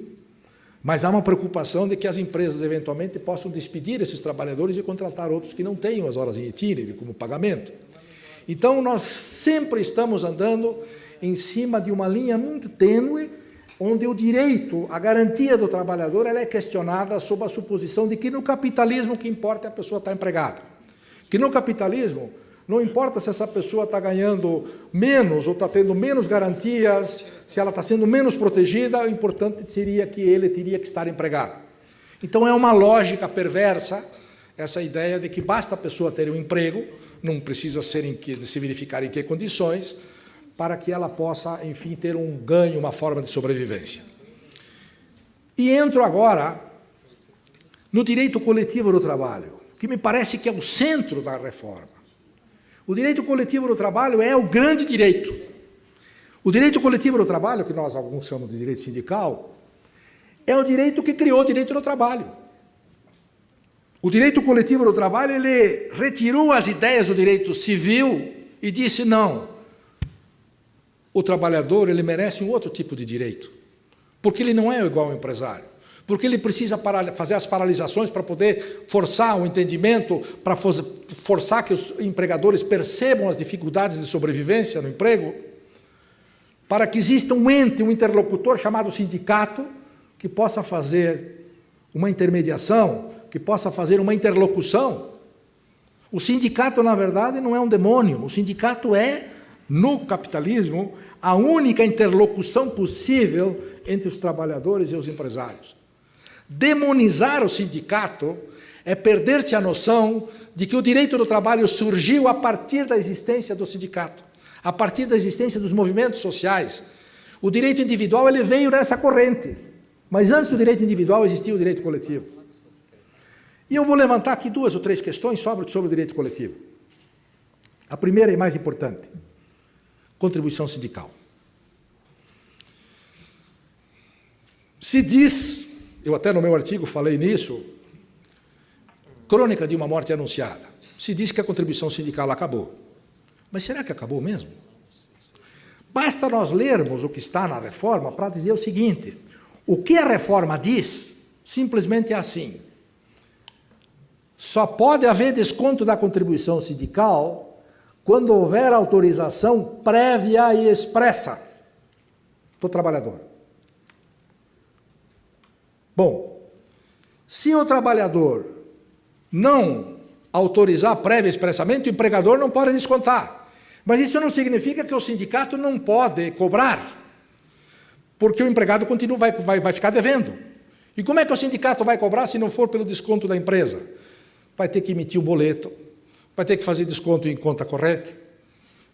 Mas há uma preocupação de que as empresas eventualmente possam despedir esses trabalhadores e contratar outros que não tenham as horas em itinere como pagamento. Então, nós sempre estamos andando em cima de uma linha muito tênue, onde o direito, a garantia do trabalhador, ela é questionada sob a suposição de que no capitalismo o que importa é a pessoa estar empregada. Que no capitalismo não importa se essa pessoa está ganhando menos ou está tendo menos garantias, se ela está sendo menos protegida, o importante seria que ele teria que estar empregado. Então é uma lógica perversa essa ideia de que basta a pessoa ter um emprego, não precisa se verificar em que condições, para que ela possa, enfim, ter um ganho, uma forma de sobrevivência. E entro agora no direito coletivo do trabalho, que me parece que é o centro da reforma. O direito coletivo do trabalho é o grande direito. O direito coletivo do trabalho, que nós alguns chamamos de direito sindical, é o direito que criou o direito do trabalho. O direito coletivo do trabalho, ele retirou as ideias do direito civil e disse, não, o trabalhador ele merece um outro tipo de direito, porque ele não é igual ao empresário, porque ele precisa fazer as paralisações para poder forçar o entendimento, para forçar que os empregadores percebam as dificuldades de sobrevivência no emprego, para que exista um ente, um interlocutor chamado sindicato, que possa fazer uma intermediação, que possa fazer uma interlocução. O sindicato, na verdade, não é um demônio, o sindicato é, no capitalismo, a única interlocução possível entre os trabalhadores e os empresários. Demonizar o sindicato é perder-se a noção de que o direito do trabalho surgiu a partir da existência do sindicato, a partir da existência dos movimentos sociais. O direito individual ele veio nessa corrente, mas antes do direito individual existia o direito coletivo. E eu vou levantar aqui 2 ou 3 questões sobre o direito coletivo. A primeira e mais importante, contribuição sindical. Se diz, eu até no meu artigo falei nisso, crônica de uma morte anunciada, se diz que a contribuição sindical acabou. Mas será que acabou mesmo? Basta nós lermos o que está na reforma para dizer o seguinte, o que a reforma diz, simplesmente é assim, só pode haver desconto da contribuição sindical quando houver autorização prévia e expressa do trabalhador. Bom, se o trabalhador não autorizar prévia e expressamente, o empregador não pode descontar. Mas isso não significa que o sindicato não pode cobrar, porque o empregado vai ficar devendo. E como é que o sindicato vai cobrar se não for pelo desconto da empresa? Vai ter que emitir um boleto, vai ter que fazer desconto em conta corrente.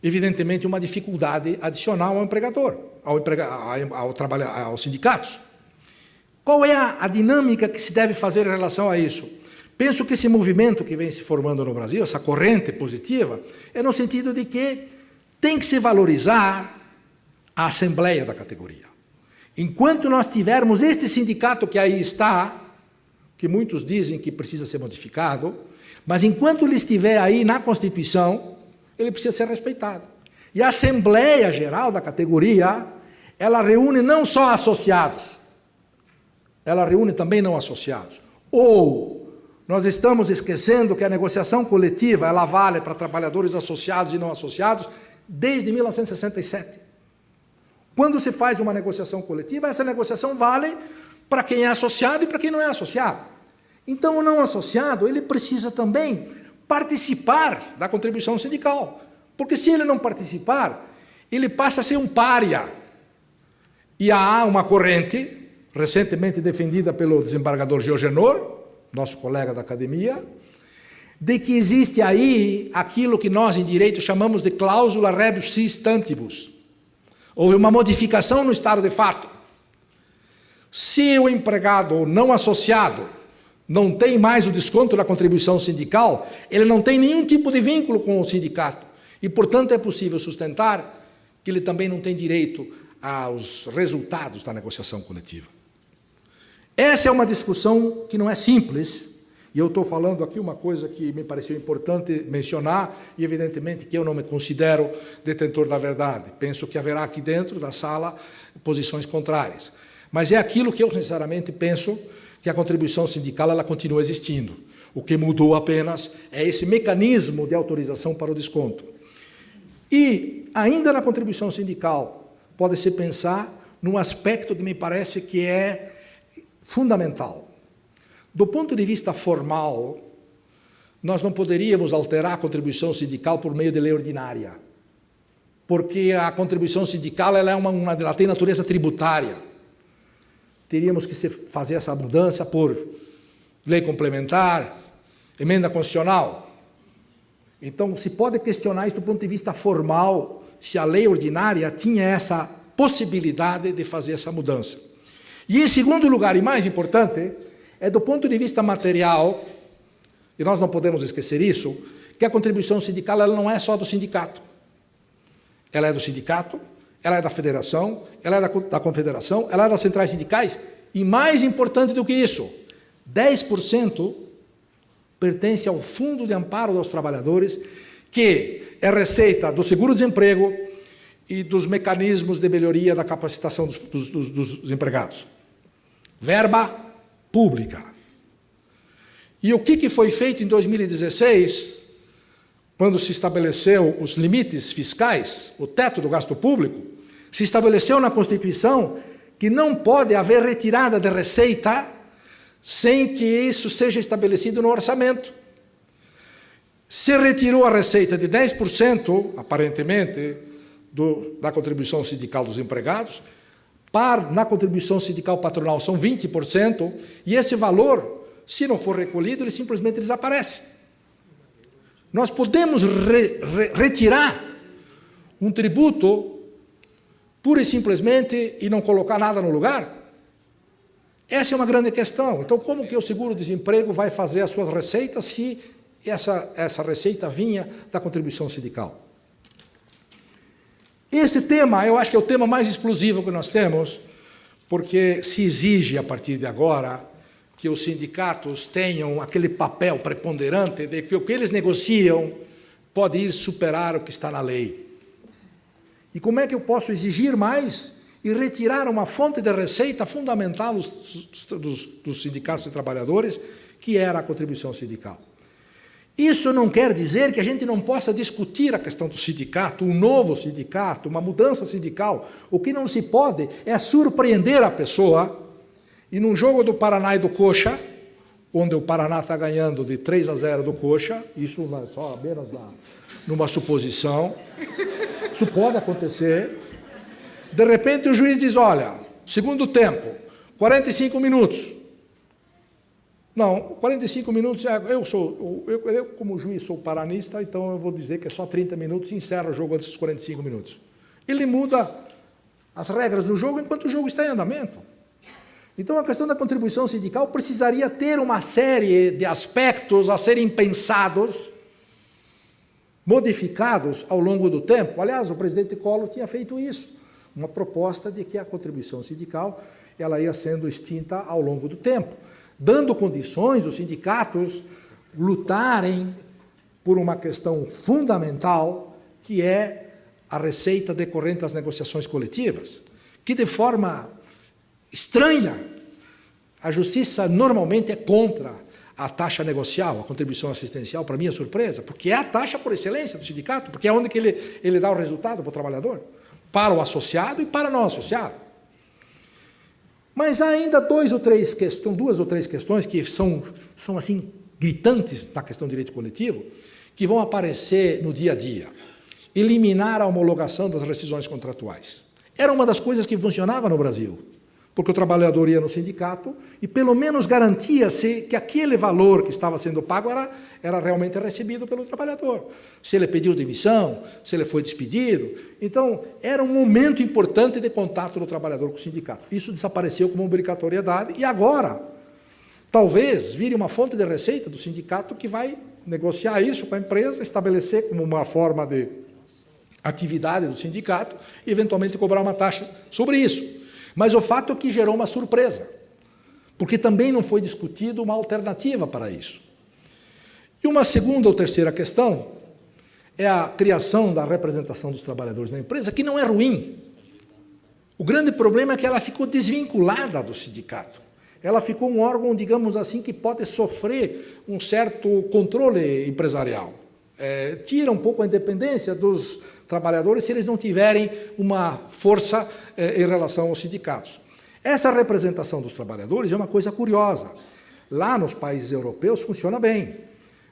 Evidentemente, uma dificuldade adicional ao empregador, aos sindicatos. Qual é a dinâmica que se deve fazer em relação a isso? Penso que esse movimento que vem se formando no Brasil, essa corrente positiva, é no sentido de que tem que se valorizar a assembleia da categoria. Enquanto nós tivermos este sindicato que aí está, que muitos dizem que precisa ser modificado, mas enquanto ele estiver aí na Constituição, ele precisa ser respeitado. E a Assembleia Geral da categoria, ela reúne não só associados, ela reúne também não associados. Ou nós estamos esquecendo que a negociação coletiva, ela vale para trabalhadores associados e não associados desde 1967. Quando se faz uma negociação coletiva, essa negociação vale para quem é associado e para quem não é associado. Então, o não associado, ele precisa também participar da contribuição sindical, porque se ele não participar, ele passa a ser um pária. E há uma corrente, recentemente defendida pelo desembargador Georgenor, nosso colega da academia, de que existe aí aquilo que nós, em direito, chamamos de cláusula rebus sic stantibus. Houve uma modificação no estado de fato. Se o empregado não associado não tem mais o desconto da contribuição sindical, ele não tem nenhum tipo de vínculo com o sindicato. E, portanto, é possível sustentar que ele também não tem direito aos resultados da negociação coletiva. Essa é uma discussão que não é simples, e eu estou falando aqui uma coisa que me pareceu importante mencionar, e evidentemente que eu não me considero detentor da verdade. Penso que haverá aqui dentro da sala posições contrárias. Mas é aquilo que eu, sinceramente, penso que a contribuição sindical ela continua existindo. O que mudou apenas é esse mecanismo de autorização para o desconto. E, ainda na contribuição sindical, pode-se pensar num aspecto que me parece que é fundamental. Do ponto de vista formal, nós não poderíamos alterar a contribuição sindical por meio de lei ordinária, porque a contribuição sindical ela tem natureza tributária. Teríamos que fazer essa mudança por lei complementar, emenda constitucional. Então, se pode questionar isso do ponto de vista formal, se a lei ordinária tinha essa possibilidade de fazer essa mudança. E, em segundo lugar, e mais importante, é do ponto de vista material, e nós não podemos esquecer isso, que a contribuição sindical ela não é só do sindicato. Ela é do sindicato, ela é da federação, ela é da confederação, ela é das centrais sindicais, e mais importante do que isso, 10% pertence ao Fundo de Amparo dos Trabalhadores, que é receita do seguro-desemprego e dos mecanismos de melhoria da capacitação dos empregados. Verba pública. E o que foi feito em 2016, quando se estabeleceu os limites fiscais, o teto do gasto público, se estabeleceu na Constituição que não pode haver retirada de receita sem que isso seja estabelecido no orçamento. Se retirou a receita de 10%, aparentemente, da contribuição sindical dos empregados, na contribuição sindical patronal são 20%, e esse valor, se não for recolhido, ele simplesmente desaparece. Nós podemos retirar um tributo pura e simplesmente e não colocar nada no lugar? Essa é uma grande questão. Então, como que o seguro-desemprego vai fazer as suas receitas se essa receita vinha da contribuição sindical? Esse tema, eu acho que é o tema mais explosivo que nós temos, porque se exige, a partir de agora, que os sindicatos tenham aquele papel preponderante de que o que eles negociam pode ir superar o que está na lei. E como é que eu posso exigir mais e retirar uma fonte de receita fundamental dos sindicatos de trabalhadores, que era a contribuição sindical? Isso não quer dizer que a gente não possa discutir a questão do sindicato, um novo sindicato, uma mudança sindical. O que não se pode é surpreender a pessoa e num jogo do Paraná e do Coxa, onde o Paraná está ganhando de 3-0 do Coxa, isso só apenas numa suposição, isso pode acontecer. De repente o juiz diz, olha, segundo tempo, 45 minutos. Não, 45 minutos, eu como juiz sou paranista, então eu vou dizer que é só 30 minutos e encerra o jogo antes dos 45 minutos. Ele muda as regras do jogo enquanto o jogo está em andamento. Então, a questão da contribuição sindical precisaria ter uma série de aspectos a serem pensados, modificados ao longo do tempo. Aliás, o presidente Collor tinha feito isso, uma proposta de que a contribuição sindical ela ia sendo extinta ao longo do tempo, dando condições aos sindicatos lutarem por uma questão fundamental, que é a receita decorrente das negociações coletivas, que de forma estranha, a justiça normalmente é contra a taxa negocial, a contribuição assistencial, para minha surpresa, porque é a taxa por excelência do sindicato, porque é onde que ele dá o resultado para o trabalhador, para o associado e para o não associado. Mas há ainda duas ou três questões que são assim gritantes na questão do direito coletivo, que vão aparecer no dia a dia. Eliminar a homologação das rescisões contratuais. Era uma das coisas que funcionava no Brasil, porque o trabalhador ia no sindicato e pelo menos garantia-se que aquele valor que estava sendo pago era realmente recebido pelo trabalhador. Se ele pediu demissão, se ele foi despedido. Então, era um momento importante de contato do trabalhador com o sindicato. Isso desapareceu como obrigatoriedade e agora, talvez, vire uma fonte de receita do sindicato que vai negociar isso com a empresa, estabelecer como uma forma de atividade do sindicato e, eventualmente, cobrar uma taxa sobre isso. Mas o fato é que gerou uma surpresa, porque também não foi discutido uma alternativa para isso. E uma segunda ou terceira questão é a criação da representação dos trabalhadores na empresa, que não é ruim. O grande problema é que ela ficou desvinculada do sindicato. Ela ficou um órgão, digamos assim, que pode sofrer um certo controle empresarial. Tira um pouco a independência dos trabalhadores se eles não tiverem uma força em relação aos sindicatos. Essa representação dos trabalhadores é uma coisa curiosa. Lá nos países europeus funciona bem,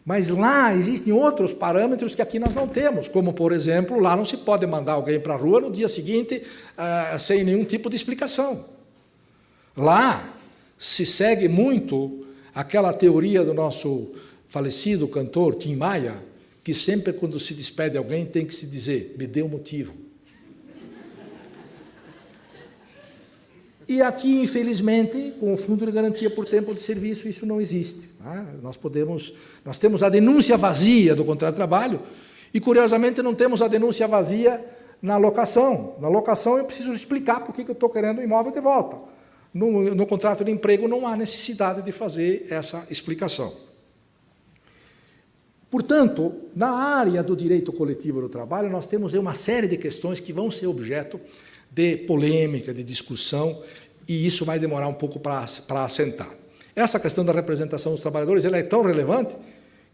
mas lá existem outros parâmetros que aqui nós não temos, como, por exemplo, lá não se pode mandar alguém para a rua no dia seguinte sem nenhum tipo de explicação. Lá se segue muito aquela teoria do nosso falecido cantor Tim Maia, que sempre quando se despede alguém tem que se dizer, me dê um motivo. E aqui, infelizmente, com o Fundo de Garantia por Tempo de Serviço, isso não existe. Nós temos a denúncia vazia do contrato de trabalho e, curiosamente, não temos a denúncia vazia na locação. Na locação eu preciso explicar por que eu estou querendo o imóvel de volta. No contrato de emprego não há necessidade de fazer essa explicação. Portanto, na área do direito coletivo do trabalho, nós temos uma série de questões que vão ser objeto de polêmica, de discussão, e isso vai demorar um pouco para assentar. Essa questão da representação dos trabalhadores ela é tão relevante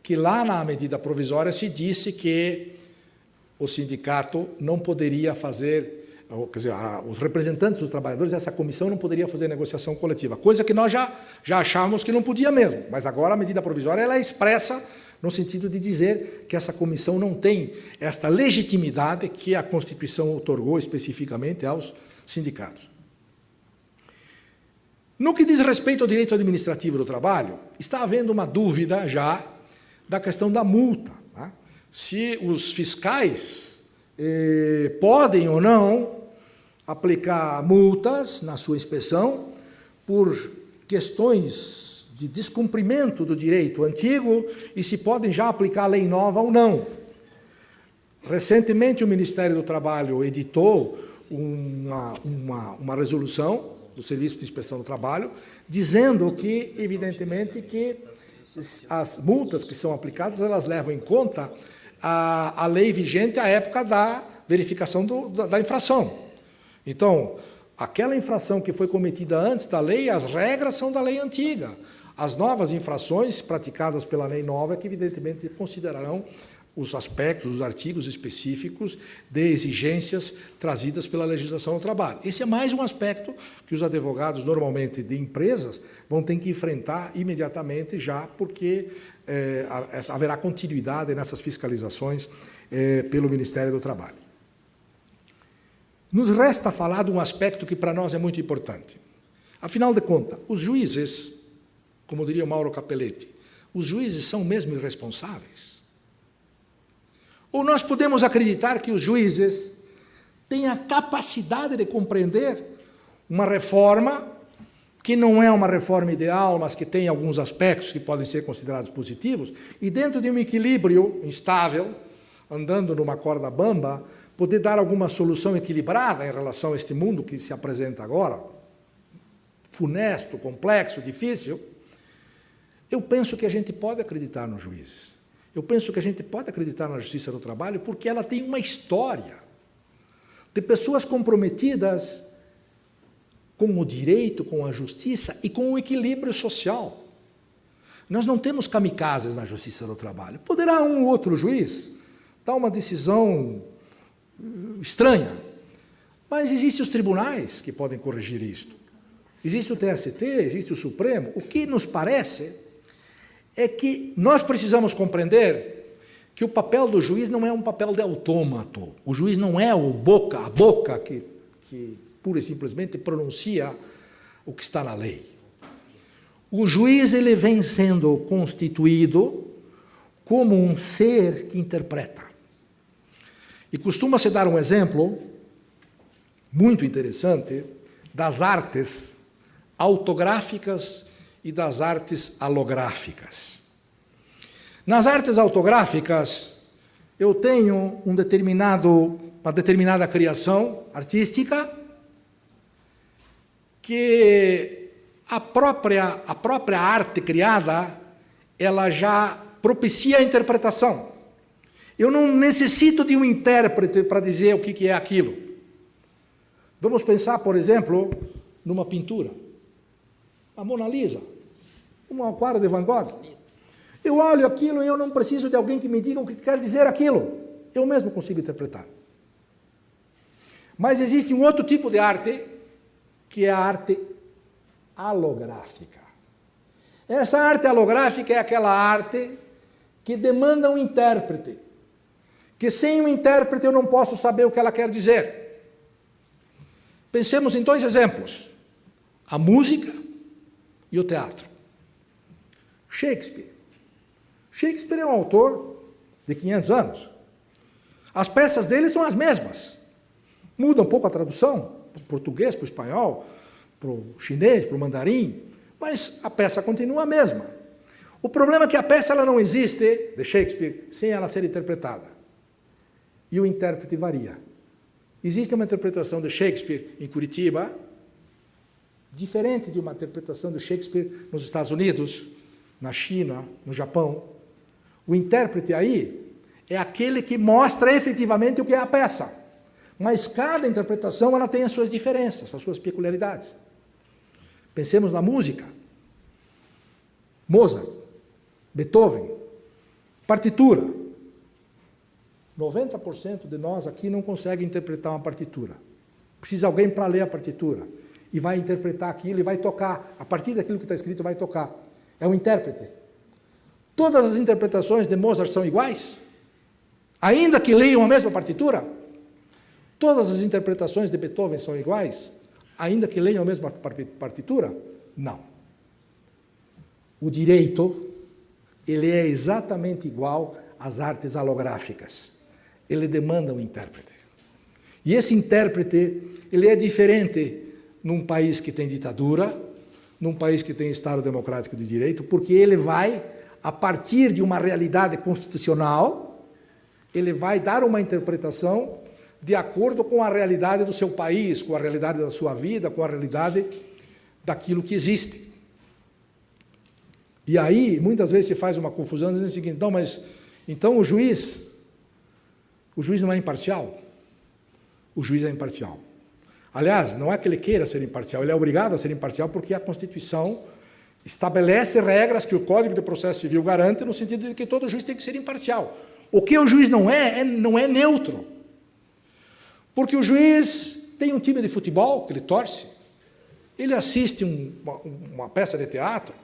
que lá na medida provisória se disse que o sindicato não poderia fazer, quer dizer, os representantes dos trabalhadores, essa comissão não poderia fazer negociação coletiva, coisa que nós já achávamos que não podia mesmo, mas agora a medida provisória ela é expressa no sentido de dizer que essa comissão não tem esta legitimidade que a Constituição outorgou especificamente aos sindicatos. No que diz respeito ao direito administrativo do trabalho, está havendo uma dúvida já da questão da multa. Né? Se os fiscais podem ou não aplicar multas na sua inspeção por questões de descumprimento do direito antigo e se podem já aplicar a lei nova ou não. Recentemente, o Ministério do Trabalho editou uma resolução do Serviço de Inspeção do Trabalho, dizendo que, evidentemente, que as multas que são aplicadas, elas levam em conta a lei vigente à época da verificação da infração. Então, aquela infração que foi cometida antes da lei, as regras são da lei antiga. As novas infrações praticadas pela lei nova é que, evidentemente, considerarão os aspectos, os artigos específicos de exigências trazidas pela legislação do trabalho. Esse é mais um aspecto que os advogados, normalmente de empresas, vão ter que enfrentar imediatamente já, porque haverá continuidade nessas fiscalizações pelo Ministério do Trabalho. Nos resta falar de um aspecto que para nós é muito importante. Afinal de contas, os juízes, como diria o Mauro Capelletti, os juízes são mesmo irresponsáveis? Ou nós podemos acreditar que os juízes têm a capacidade de compreender uma reforma que não é uma reforma ideal, mas que tem alguns aspectos que podem ser considerados positivos, e dentro de um equilíbrio instável, andando numa corda bamba, poder dar alguma solução equilibrada em relação a este mundo que se apresenta agora, funesto, complexo, difícil, eu penso que a gente pode acreditar nos juízes. Eu penso que a gente pode acreditar na justiça do trabalho porque ela tem uma história de pessoas comprometidas com o direito, com a justiça e com o equilíbrio social. Nós não temos kamikazes na justiça do trabalho. Poderá um ou outro juiz dar uma decisão estranha, mas existem os tribunais que podem corrigir isto. Existe o TST, existe o Supremo. O que nos parece é que nós precisamos compreender que o papel do juiz não é um papel de autômato. O juiz não é a boca que pura e simplesmente pronuncia o que está na lei. O juiz ele vem sendo constituído como um ser que interpreta. E costuma-se dar um exemplo muito interessante das artes autográficas e das artes alográficas. Nas artes autográficas, eu tenho uma determinada criação artística que a própria arte criada, ela já propicia a interpretação. Eu não necessito de um intérprete para dizer o que é aquilo. Vamos pensar, por exemplo, numa pintura. A Mona Lisa, um quadro de Van Gogh. Eu olho aquilo e eu não preciso de alguém que me diga o que quer dizer aquilo. Eu mesmo consigo interpretar. Mas existe um outro tipo de arte, que é a arte alográfica. Essa arte alográfica é aquela arte que demanda um intérprete, que sem um intérprete eu não posso saber o que ela quer dizer. Pensemos em dois exemplos, a música e o teatro. Shakespeare. Shakespeare é um autor de 500 anos. As peças dele são as mesmas. Muda um pouco a tradução, para o português, para o espanhol, para o chinês, para o mandarim, mas a peça continua a mesma. O problema é que a peça ela não existe, de Shakespeare, sem ela ser interpretada. E o intérprete varia. Existe uma interpretação de Shakespeare em Curitiba, diferente de uma interpretação de Shakespeare nos Estados Unidos, na China, no Japão. O intérprete aí é aquele que mostra efetivamente o que é a peça. Mas cada interpretação ela tem as suas diferenças, as suas peculiaridades. Pensemos na música. Mozart, Beethoven, partitura. 90% de nós aqui não consegue interpretar uma partitura. Precisa alguém para ler a partitura. E vai interpretar aquilo e vai tocar. A partir daquilo que está escrito, vai tocar. É um intérprete. Todas as interpretações de Mozart são iguais? Ainda que leiam a mesma partitura? Todas as interpretações de Beethoven são iguais? Ainda que leiam a mesma partitura? Não. O direito, ele é exatamente igual às artes alográficas. Ele demanda um intérprete. E esse intérprete, ele é diferente num país que tem ditadura, num país que tem Estado democrático de direito, porque ele vai, a partir de uma realidade constitucional, ele vai dar uma interpretação de acordo com a realidade do seu país, com a realidade da sua vida, com a realidade daquilo que existe. E aí, muitas vezes se faz uma confusão dizendo o seguinte, não, mas então o juiz não é imparcial? O juiz é imparcial. Aliás, não é que ele queira ser imparcial, ele é obrigado a ser imparcial porque a Constituição estabelece regras que o Código de Processo Civil garante no sentido de que todo juiz tem que ser imparcial. O que o juiz não é neutro. Porque o juiz tem um time de futebol que ele torce, ele assiste uma peça de teatro,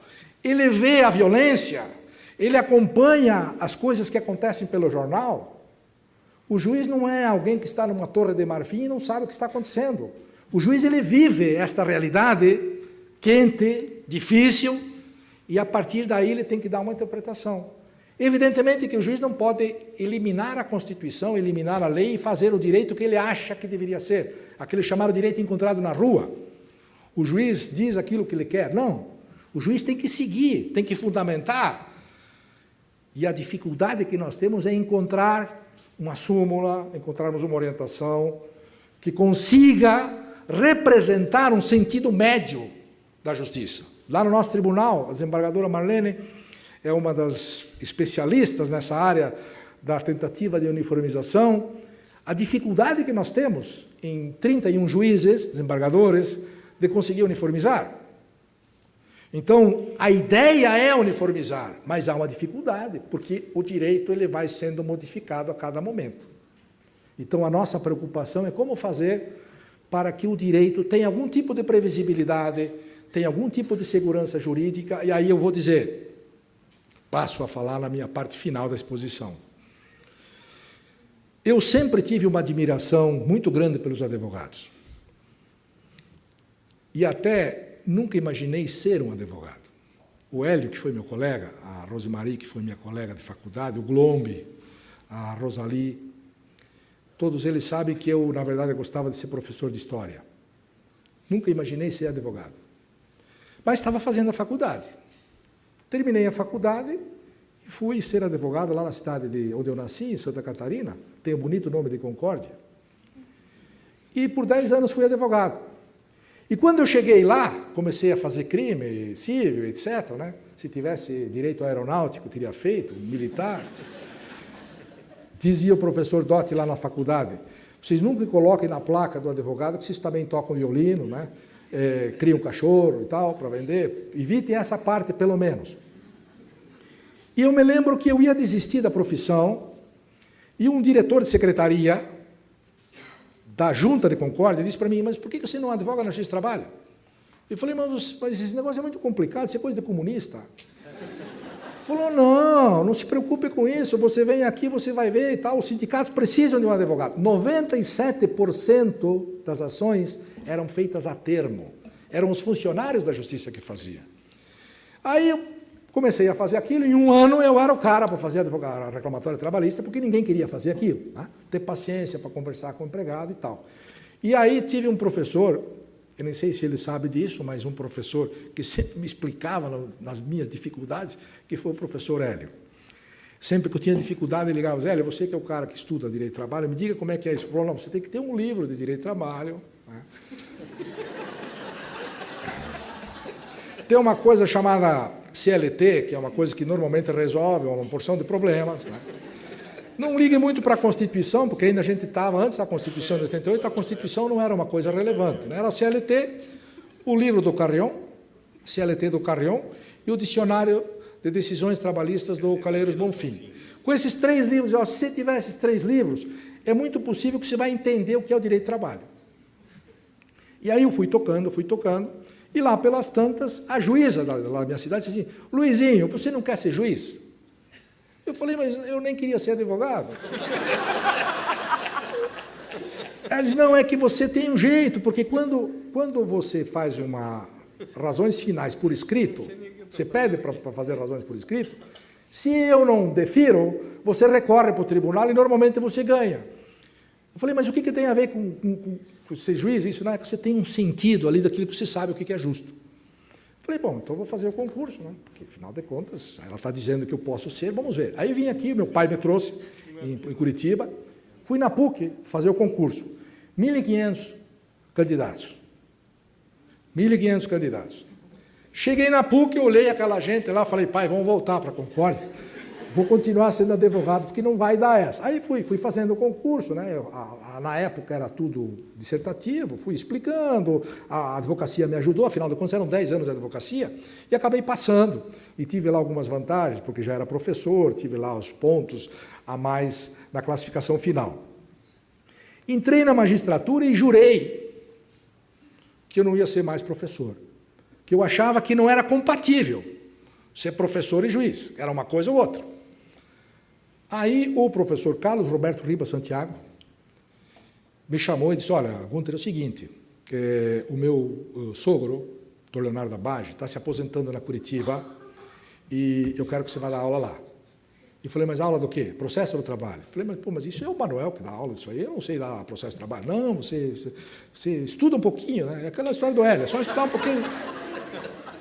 ele vê a violência, ele acompanha as coisas que acontecem pelo jornal. O juiz não é alguém que está numa torre de marfim e não sabe o que está acontecendo. O juiz ele vive esta realidade quente, difícil, e a partir daí ele tem que dar uma interpretação. Evidentemente que o juiz não pode eliminar a Constituição, eliminar a lei e fazer o direito que ele acha que deveria ser, aquele chamado direito encontrado na rua. o juiz diz aquilo que ele quer. Não, o juiz tem que seguir, tem que fundamentar. E a dificuldade que nós temos é encontrar uma súmula, encontrarmos uma orientação que consiga representar um sentido médio da justiça. Lá no nosso tribunal, a desembargadora Marlene é uma das especialistas nessa área da tentativa de uniformização. A dificuldade que nós temos em 31 juízes, desembargadores, de conseguir uniformizar. Então, a ideia é uniformizar, mas há uma dificuldade, porque o direito ele vai sendo modificado a cada momento. Então, a nossa preocupação é como fazer para que o direito tenha algum tipo de previsibilidade, tenha algum tipo de segurança jurídica, e aí eu vou dizer, passo a falar na minha parte final da exposição. Eu sempre tive uma admiração muito grande pelos advogados. E até nunca imaginei ser um advogado. O Hélio, que foi meu colega, a Rosemarie, que foi minha colega de faculdade, o Glombe, a Rosalie, todos eles sabem que eu, na verdade, gostava de ser professor de história. Nunca imaginei ser advogado. Mas estava fazendo a faculdade. Terminei a faculdade e fui ser advogado lá na cidade de onde eu nasci, em Santa Catarina. Tem o bonito nome de Concórdia. E por 10 anos fui advogado. E quando eu cheguei lá, comecei a fazer crime civil, etc., né? Se tivesse direito aeronáutico, teria feito, militar. Dizia o professor Dotti lá na faculdade, vocês nunca coloquem na placa do advogado que vocês também tocam violino, né? Criam cachorro e tal, para vender. Evitem essa parte, pelo menos. E eu me lembro que eu ia desistir da profissão e um diretor de secretaria da Junta de Concórdia disse para mim, mas por que você não advoga na Justiça do Trabalho? Eu falei, mas esse negócio é muito complicado, isso é coisa de comunista. Falou, não se preocupe com isso, você vem aqui, você vai ver e tal, os sindicatos precisam de um advogado. 97% das ações eram feitas a termo, eram os funcionários da Justiça que faziam. Aí eu comecei a fazer aquilo, e em um ano eu era o cara para fazer a reclamatória trabalhista, porque ninguém queria fazer aquilo, né? Ter paciência para conversar com o empregado e tal. E aí tive um professor, eu nem sei se ele sabe disso, mas um professor que sempre me explicava nas minhas dificuldades, que foi o professor Hélio. Sempre que eu tinha dificuldade, ele ligava, Hélio, você que é o cara que estuda Direito do Trabalho, me diga como é que é isso. Ele falou, não, você tem que ter um livro de Direito do Trabalho. Né? Tem uma coisa chamada CLT, que é uma coisa que normalmente resolve uma porção de problemas. Né? Não ligue muito para a Constituição, porque ainda a gente estava, antes da Constituição de 88, a Constituição não era uma coisa relevante. Né? Era a CLT, o livro do Carrion, CLT do Carrion, e o Dicionário de Decisões Trabalhistas do Calheiros Bonfim. Com esses 3 livros, se você tiver esses 3 livros, é muito possível que você vai entender o que é o direito do trabalho. E aí eu fui tocando, e lá pelas tantas, a juíza da minha cidade disse assim, Luizinho, você não quer ser juiz? Eu falei, mas eu nem queria ser advogado. Ela disse, não, é que você tem um jeito, porque quando você faz razões finais por escrito, você pede para fazer razões por escrito, se eu não defiro, você recorre para o tribunal e normalmente você ganha. Eu falei, mas o que tem a ver com ser juiz? Isso não é que você tem um sentido ali daquilo que você sabe o que é justo. Falei, bom, então eu vou fazer o concurso, né? Porque, afinal de contas, ela está dizendo que eu posso ser, vamos ver. Aí vim aqui, meu pai me trouxe em Curitiba, fui na PUC fazer o concurso. 1.500 candidatos. 1.500 candidatos. Cheguei na PUC, olhei aquela gente lá, falei, pai, vamos voltar para a Concórdia. Vou continuar sendo advogado, porque não vai dar essa. Aí fui fazendo o concurso, né? Na época era tudo dissertativo, fui explicando, a advocacia me ajudou, afinal de contas eram 10 anos de advocacia, e acabei passando. E tive lá algumas vantagens, porque já era professor, tive lá os pontos a mais na classificação final. Entrei na magistratura e jurei que eu não ia ser mais professor, que eu achava que não era compatível ser professor e juiz, era uma coisa ou outra. Aí o professor Carlos Roberto Ribas Santiago me chamou e disse, olha, Gunter, é o seguinte, o meu sogro, Dr. Leonardo Abage, está se aposentando na Curitiba e eu quero que você vá dar aula lá. E falei, mas aula do quê? Processo do trabalho. Falei, mas, pô, mas isso é o Manuel que dá aula disso aí, eu não sei dar processo do trabalho. Não, você estuda um pouquinho, né? É aquela história do Hélio, é só estudar um pouquinho.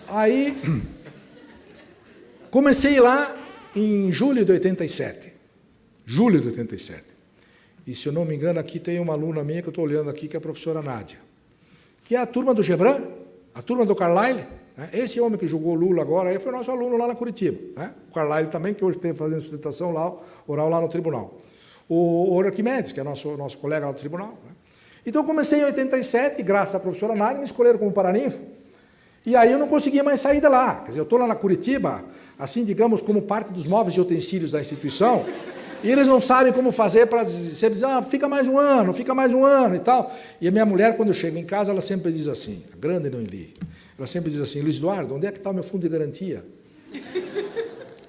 Aí, comecei lá em julho de 87. Julho de 87. E, se eu não me engano, aqui tem uma aluna minha que eu estou olhando aqui, que é a professora Nádia, que é a turma do Gebran, a turma do Carlyle. Esse homem que julgou Lula agora aí foi nosso aluno lá na Curitiba. Né? O Carlyle também, que hoje tem fazendo sustentação lá, oral lá no tribunal. O Arquimedes, que é nosso colega lá do tribunal. Né? Então, eu comecei em 87, graças à professora Nádia, me escolheram como paraninfo. E aí eu não conseguia mais sair de lá. Quer dizer, eu estou lá na Curitiba, assim, digamos, como parte dos móveis e utensílios da instituição, e eles não sabem como fazer para dizer, fica mais um ano e tal. E a minha mulher, quando eu chego em casa, ela sempre diz assim, a grande Noeli, ela sempre diz assim, Luiz Eduardo, onde é que está o meu fundo de garantia?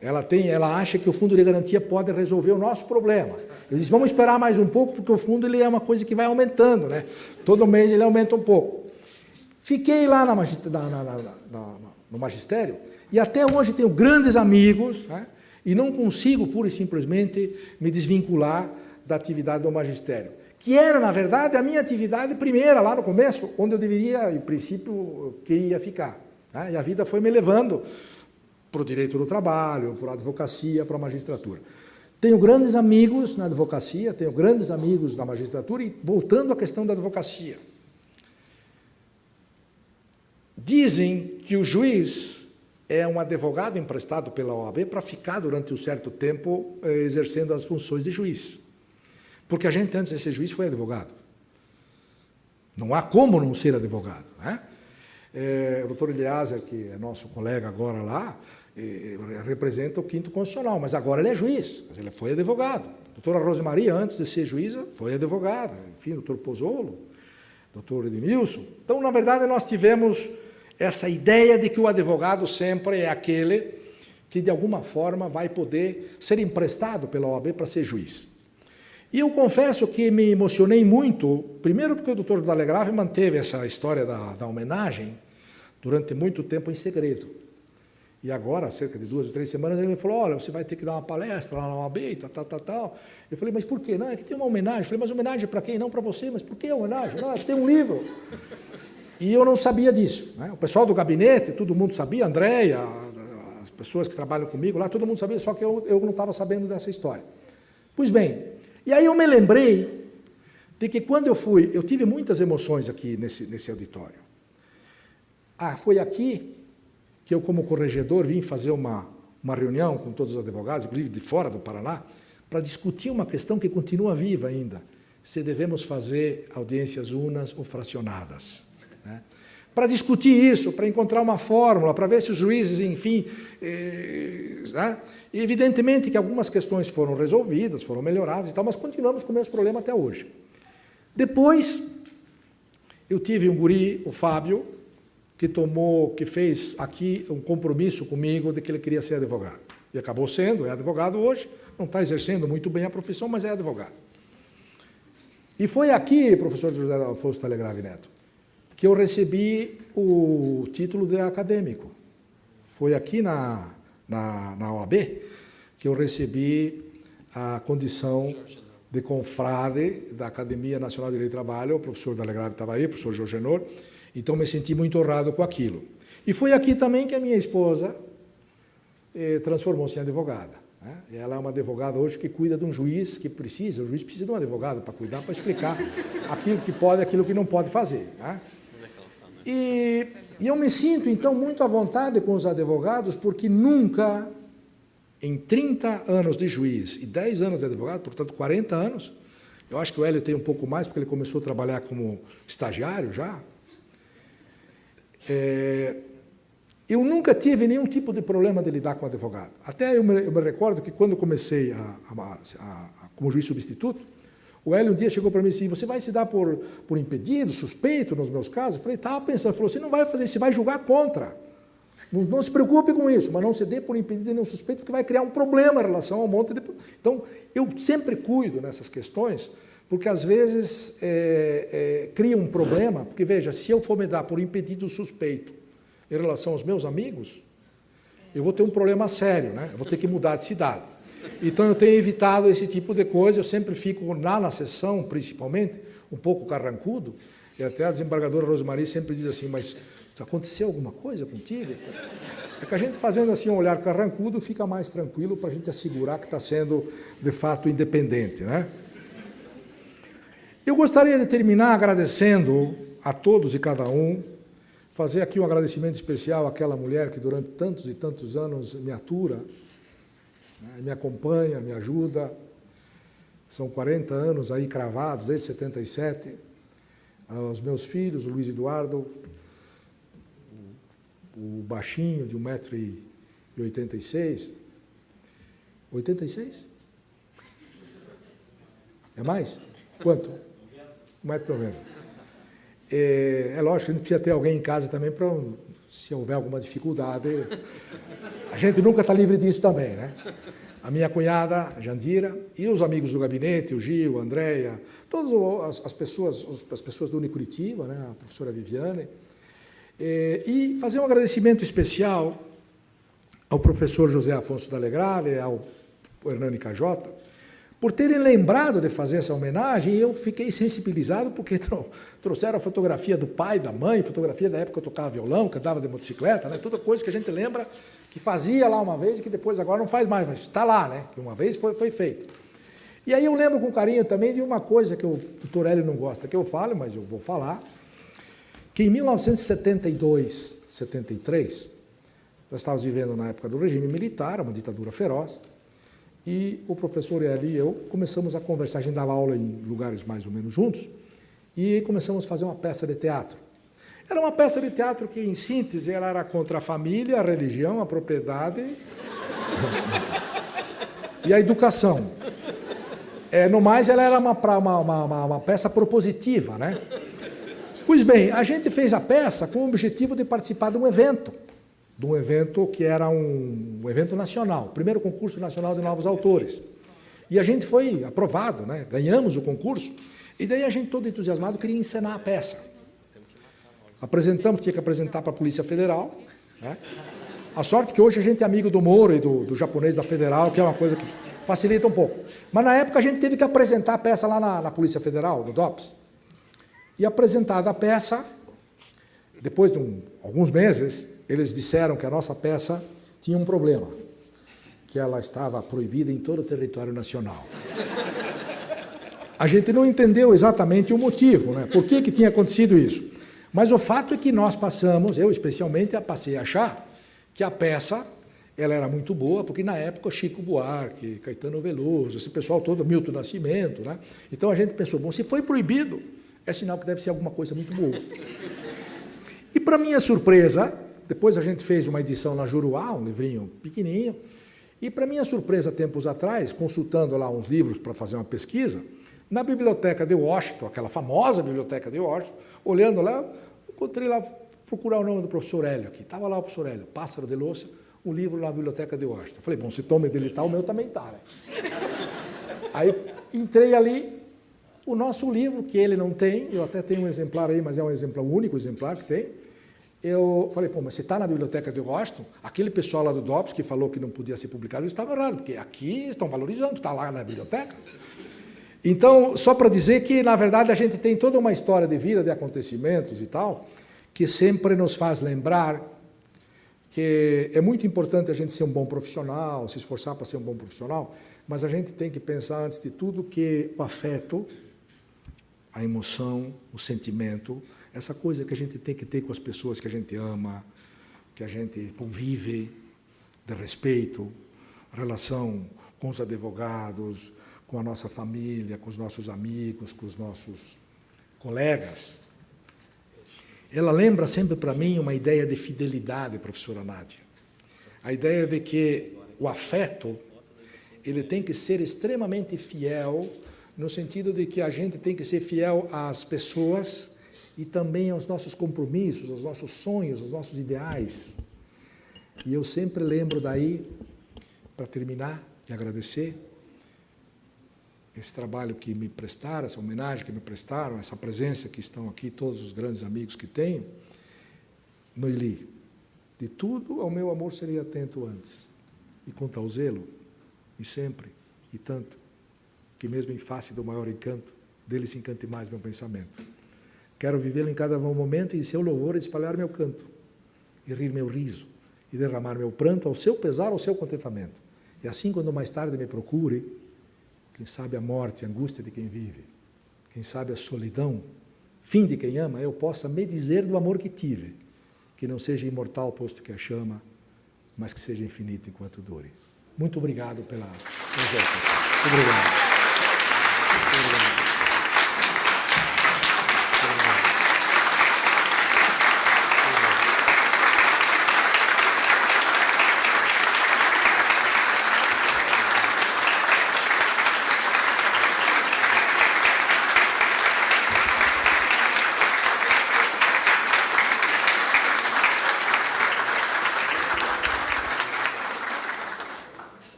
Ela acha que o fundo de garantia pode resolver o nosso problema. Eu disse, vamos esperar mais um pouco, porque o fundo ele é uma coisa que vai aumentando, né? Todo mês ele aumenta um pouco. Fiquei lá no magistério, e até hoje tenho grandes amigos, né? E não consigo, pura e simplesmente, me desvincular da atividade do magistério, que era, na verdade, a minha atividade primeira, lá no começo, onde eu deveria, em princípio, eu queria ficar. Né? E a vida foi me levando para o direito do trabalho, para a advocacia, para a magistratura. Tenho grandes amigos na advocacia, tenho grandes amigos na magistratura, e voltando à questão da advocacia. Dizem que o juiz é um advogado emprestado pela OAB para ficar durante um certo tempo exercendo as funções de juiz. Porque a gente, antes de ser juiz, foi advogado. Não há como não ser advogado. Né? O doutor Eliezer, que é nosso colega agora lá, representa o 5º Constitucional, mas agora ele é juiz, mas ele foi advogado. A doutora Rosemaria, antes de ser juíza, foi advogada. Enfim, doutor Pozzolo, doutor Edmilson. Então, na verdade, nós tivemos essa ideia de que o advogado sempre é aquele que, de alguma forma, vai poder ser emprestado pela OAB para ser juiz. E eu confesso que me emocionei muito, primeiro porque o doutor Dalegrave manteve essa história da homenagem durante muito tempo em segredo. E agora, cerca de 2 ou 3 semanas, ele me falou, olha, você vai ter que dar uma palestra lá na OAB e tal. Eu falei, mas por quê? Não, é que tem uma homenagem. Eu falei, mas homenagem para quem? Não para você, mas por que homenagem? Não, é que tem um livro. E eu não sabia disso. Né? O pessoal do gabinete, todo mundo sabia, a Andréia, as pessoas que trabalham comigo lá, todo mundo sabia, só que eu não estava sabendo dessa história. Pois bem, e aí eu me lembrei de que quando eu tive muitas emoções aqui nesse auditório. Foi aqui que eu, como corregedor, vim fazer uma reunião com todos os advogados, inclusive de fora do Paraná, para discutir uma questão que continua viva ainda, se devemos fazer audiências unas ou fracionadas. Né? Para discutir isso, para encontrar uma fórmula, para ver se os juízes, enfim... né? E evidentemente que algumas questões foram resolvidas, foram melhoradas e tal, mas continuamos com o mesmo problema até hoje. Depois, eu tive um guri, o Fábio, que fez aqui um compromisso comigo de que ele queria ser advogado. E acabou sendo, é advogado hoje, não está exercendo muito bem a profissão, mas é advogado. E foi aqui, professor José Afonso Telegrave Neto, que eu recebi o título de acadêmico. Foi aqui na OAB que eu recebi a condição de confrade da Academia Nacional de Direito do Trabalho, o professor Telegrave estava aí, o professor Jorge Enor, então me senti muito honrado com aquilo. E foi aqui também que a minha esposa transformou-se em advogada. Né? Ela é uma advogada hoje que cuida de um juiz que precisa, o juiz precisa de um advogado para cuidar, para explicar aquilo que pode e aquilo que não pode fazer. Né? E eu me sinto, então, muito à vontade com os advogados, porque nunca, em 30 anos de juiz e 10 anos de advogado, portanto, 40 anos, eu acho que o Hélio tem um pouco mais, porque ele começou a trabalhar como estagiário já, eu nunca tive nenhum tipo de problema de lidar com advogado. Até eu me recordo que quando comecei como juiz substituto, o Hélio um dia chegou para mim assim, você vai se dar por impedido, suspeito nos meus casos? Eu falei, estava pensando, ele falou, você não vai fazer isso, você vai julgar contra. Não se preocupe com isso, mas não se dê por impedido e nem suspeito, porque vai criar um problema em relação a um monte de... Então, eu sempre cuido nessas questões, porque às vezes cria um problema, porque veja, se eu for me dar por impedido suspeito em relação aos meus amigos, eu vou ter um problema sério, né? Eu vou ter que mudar de cidade. Então eu tenho evitado esse tipo de coisa, eu sempre fico lá na sessão, principalmente, um pouco carrancudo, e até a desembargadora Rosemarie sempre diz assim, mas aconteceu alguma coisa contigo? É que a gente fazendo assim um olhar carrancudo fica mais tranquilo para a gente assegurar que está sendo, de fato, independente, né? Eu gostaria de terminar agradecendo a todos e cada um, fazer aqui um agradecimento especial àquela mulher que durante tantos e tantos anos me atura, né, me acompanha, me ajuda. São 40 anos aí cravados, desde 77. Aos meus filhos, o Luiz Eduardo, o baixinho de 1,86 m. 86? É mais? Quanto? 1,90 m. É lógico que a gente precisa ter alguém em casa também para, se houver alguma dificuldade, a gente nunca está livre disso também, né? A minha cunhada, a Jandira, e os amigos do gabinete, o Gil, a Andréia, todas as pessoas do Unicuritiba, né? A professora Viviane, e fazer um agradecimento especial ao professor José Afonso D'Alegrave, ao Hernani Cajota, por terem lembrado de fazer essa homenagem, e eu fiquei sensibilizado porque trouxeram a fotografia do pai, da mãe, fotografia da época que eu tocava violão, que andava de motocicleta, né? Toda coisa que a gente lembra que fazia lá uma vez e que depois agora não faz mais, mas está lá, né? Que uma vez foi feito. E aí eu lembro com carinho também de uma coisa que o doutor Hélio não gosta que eu fale, mas eu vou falar, que em 1972, 73, nós estávamos vivendo na época do regime militar, uma ditadura feroz, e o professor Hélio e eu começamos a conversar, a gente dava aula em lugares mais ou menos juntos, e começamos a fazer uma peça de teatro. Era uma peça de teatro que, em síntese, ela era contra a família, a religião, a propriedade e a educação. No mais, ela era uma peça propositiva, né? Pois bem, a gente fez a peça com o objetivo de participar de um evento que era um evento nacional, o primeiro concurso nacional de novos autores. E a gente foi aprovado, né? Ganhamos o concurso, e daí a gente, todo entusiasmado, queria encenar a peça. Apresentamos, tinha que apresentar para a Polícia Federal, né? A sorte que hoje a gente é amigo do Moro e do japonês da Federal, que é uma coisa que facilita um pouco. Mas na época a gente teve que apresentar a peça lá na Polícia Federal, no DOPS. E apresentada a peça, depois de alguns meses, eles disseram que a nossa peça tinha um problema, que ela estava proibida em todo o território nacional. A gente não entendeu exatamente o motivo, né? Por que tinha acontecido isso. Mas o fato é que nós passamos, eu especialmente, passei a achar que a peça ela era muito boa, porque na época Chico Buarque, Caetano Veloso, esse pessoal todo, Milton Nascimento, né? Então a gente pensou, bom, se foi proibido, é sinal que deve ser alguma coisa muito boa. E para minha surpresa, depois a gente fez uma edição na Juruá, um livrinho pequenininho, e para minha surpresa, tempos atrás, consultando lá uns livros para fazer uma pesquisa, na biblioteca de Washington, aquela famosa biblioteca de Washington, olhando lá, encontrei lá, procurar o nome do professor Hélio aqui. Estava lá o professor Hélio, Pássaro de Louça, um livro na biblioteca de Washington. Falei, bom, se o nome dele está, o meu também está, né? Aí entrei ali, o nosso livro, que ele não tem, eu até tenho um exemplar aí, mas é um exemplar, o único exemplar que tem. Eu falei, pô, mas se está na biblioteca de Washington, aquele pessoal lá do DOPS que falou que não podia ser publicado, eles estavam errados, porque aqui estão valorizando, está lá na biblioteca. Então, só para dizer que, na verdade, a gente tem toda uma história de vida, de acontecimentos e tal, que sempre nos faz lembrar que é muito importante a gente ser um bom profissional, se esforçar para ser um bom profissional, mas a gente tem que pensar, antes de tudo, que o afeto, a emoção, o sentimento, essa coisa que a gente tem que ter com as pessoas que a gente ama, que a gente convive, de respeito, relação com os advogados, com a nossa família, com os nossos amigos, com os nossos colegas. Ela lembra sempre para mim uma ideia de fidelidade, professora Nádia. A ideia de que o afeto ele tem que ser extremamente fiel, no sentido de que a gente tem que ser fiel às pessoas e também aos nossos compromissos, aos nossos sonhos, aos nossos ideais. E eu sempre lembro daí, para terminar, de agradecer esse trabalho que me prestaram, essa homenagem que me prestaram, essa presença que estão aqui, todos os grandes amigos que tenho, Noeli, de tudo ao meu amor seria atento antes, e com tal zelo, e sempre, e tanto, que mesmo em face do maior encanto, dele se encante mais meu pensamento. Quero vivê-lo em cada momento e em seu louvor espalhar meu canto, e rir meu riso, e derramar meu pranto ao seu pesar, ao seu contentamento. E assim, quando mais tarde me procure, quem sabe a morte, a angústia de quem vive, quem sabe a solidão, fim de quem ama, eu possa me dizer do amor que tive, que não seja imortal posto que a chama, mas que seja infinito enquanto dure. Muito obrigado pela presença. Obrigado. Obrigado.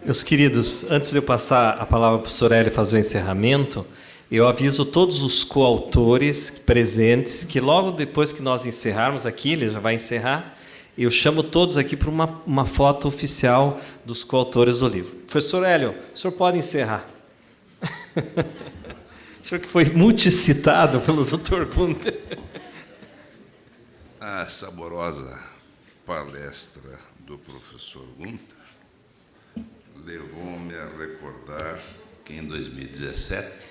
Meus queridos, antes de eu passar a palavra para o professor Hélio fazer o encerramento, eu aviso todos os coautores presentes que logo depois que nós encerrarmos aqui, ele já vai encerrar, eu chamo todos aqui para uma foto oficial dos coautores do livro. Professor Hélio, o senhor pode encerrar. O senhor que foi multicitado pelo Dr. Gunther. A saborosa palestra do professor Gunther levou-me a recordar que em 2017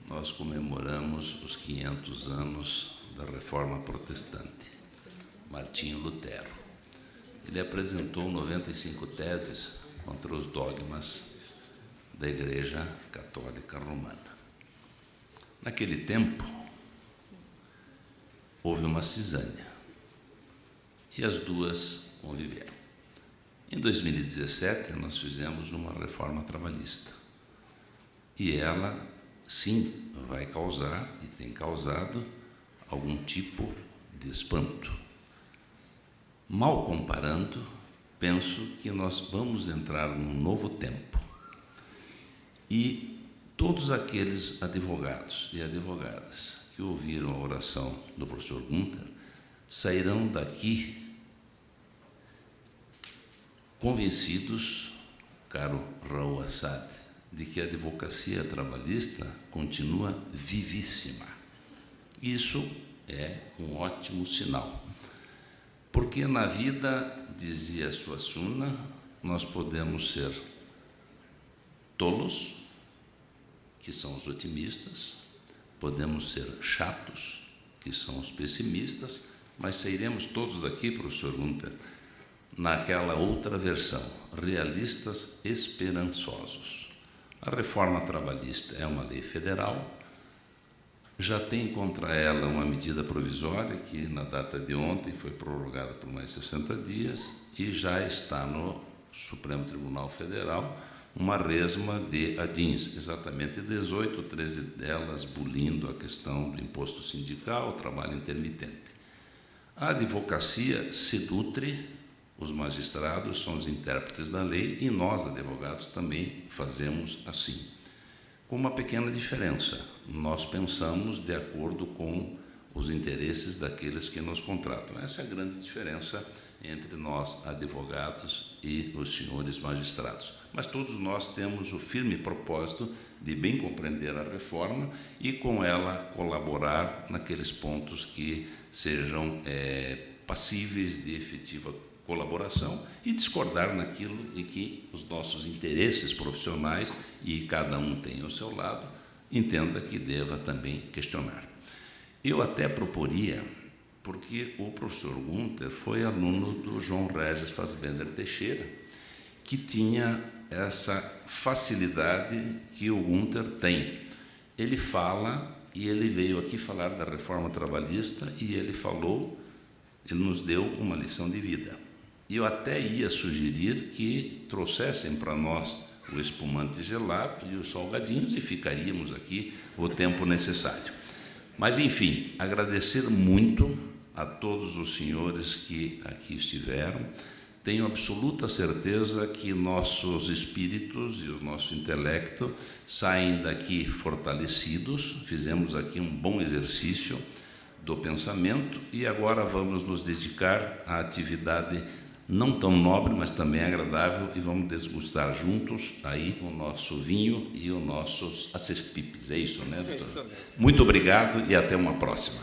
nós comemoramos os 500 anos da Reforma Protestante. Martinho Lutero. Ele apresentou 95 teses contra os dogmas da Igreja Católica Romana. Naquele tempo, houve uma cisânia e as duas conviveram. Em 2017, nós fizemos uma reforma trabalhista. E ela, sim, vai causar, e tem causado, algum tipo de espanto. Mal comparando, penso que nós vamos entrar num novo tempo. E todos aqueles advogados e advogadas que ouviram a oração do professor Gunther sairão daqui convencidos, caro Raul Assad, de que a advocacia trabalhista continua vivíssima. Isso é um ótimo sinal. Porque na vida, dizia Suassuna, nós podemos ser tolos, que são os otimistas, podemos ser chatos, que são os pessimistas, mas sairemos todos daqui, professor Gunther, naquela outra versão, realistas esperançosos. A reforma trabalhista é uma lei federal, já tem contra ela uma medida provisória que, na data de ontem, foi prorrogada por mais 60 dias e já está no Supremo Tribunal Federal uma resma de ADINs, exatamente 18, 13 delas bulindo a questão do imposto sindical, o trabalho intermitente. A advocacia se nutre, os magistrados são os intérpretes da lei e nós, advogados, também fazemos assim. Com uma pequena diferença, nós pensamos de acordo com os interesses daqueles que nos contratam. Essa é a grande diferença entre nós, advogados, e os senhores magistrados. Mas todos nós temos o firme propósito de bem compreender a reforma e, com ela, colaborar naqueles pontos que sejam passíveis de efetiva colaboração e discordar naquilo em que os nossos interesses profissionais, e cada um tem o seu lado, entenda que deva também questionar. Eu até proporia, porque o professor Gunther foi aluno do João Regis Fassbender Teixeira, que tinha essa facilidade que o Gunther tem. Ele fala, e ele veio aqui falar da reforma trabalhista, e ele nos deu uma lição de vida. E eu até ia sugerir que trouxessem para nós o espumante gelado e os salgadinhos e ficaríamos aqui o tempo necessário. Mas, enfim, agradecer muito a todos os senhores que aqui estiveram, tenho absoluta certeza que nossos espíritos e o nosso intelecto saem daqui fortalecidos. Fizemos aqui um bom exercício do pensamento e agora vamos nos dedicar à atividade não tão nobre, mas também agradável, e vamos degustar juntos aí o nosso vinho e os nossos acerpipes. É isso, né, doutor? É isso mesmo. Muito obrigado e até uma próxima.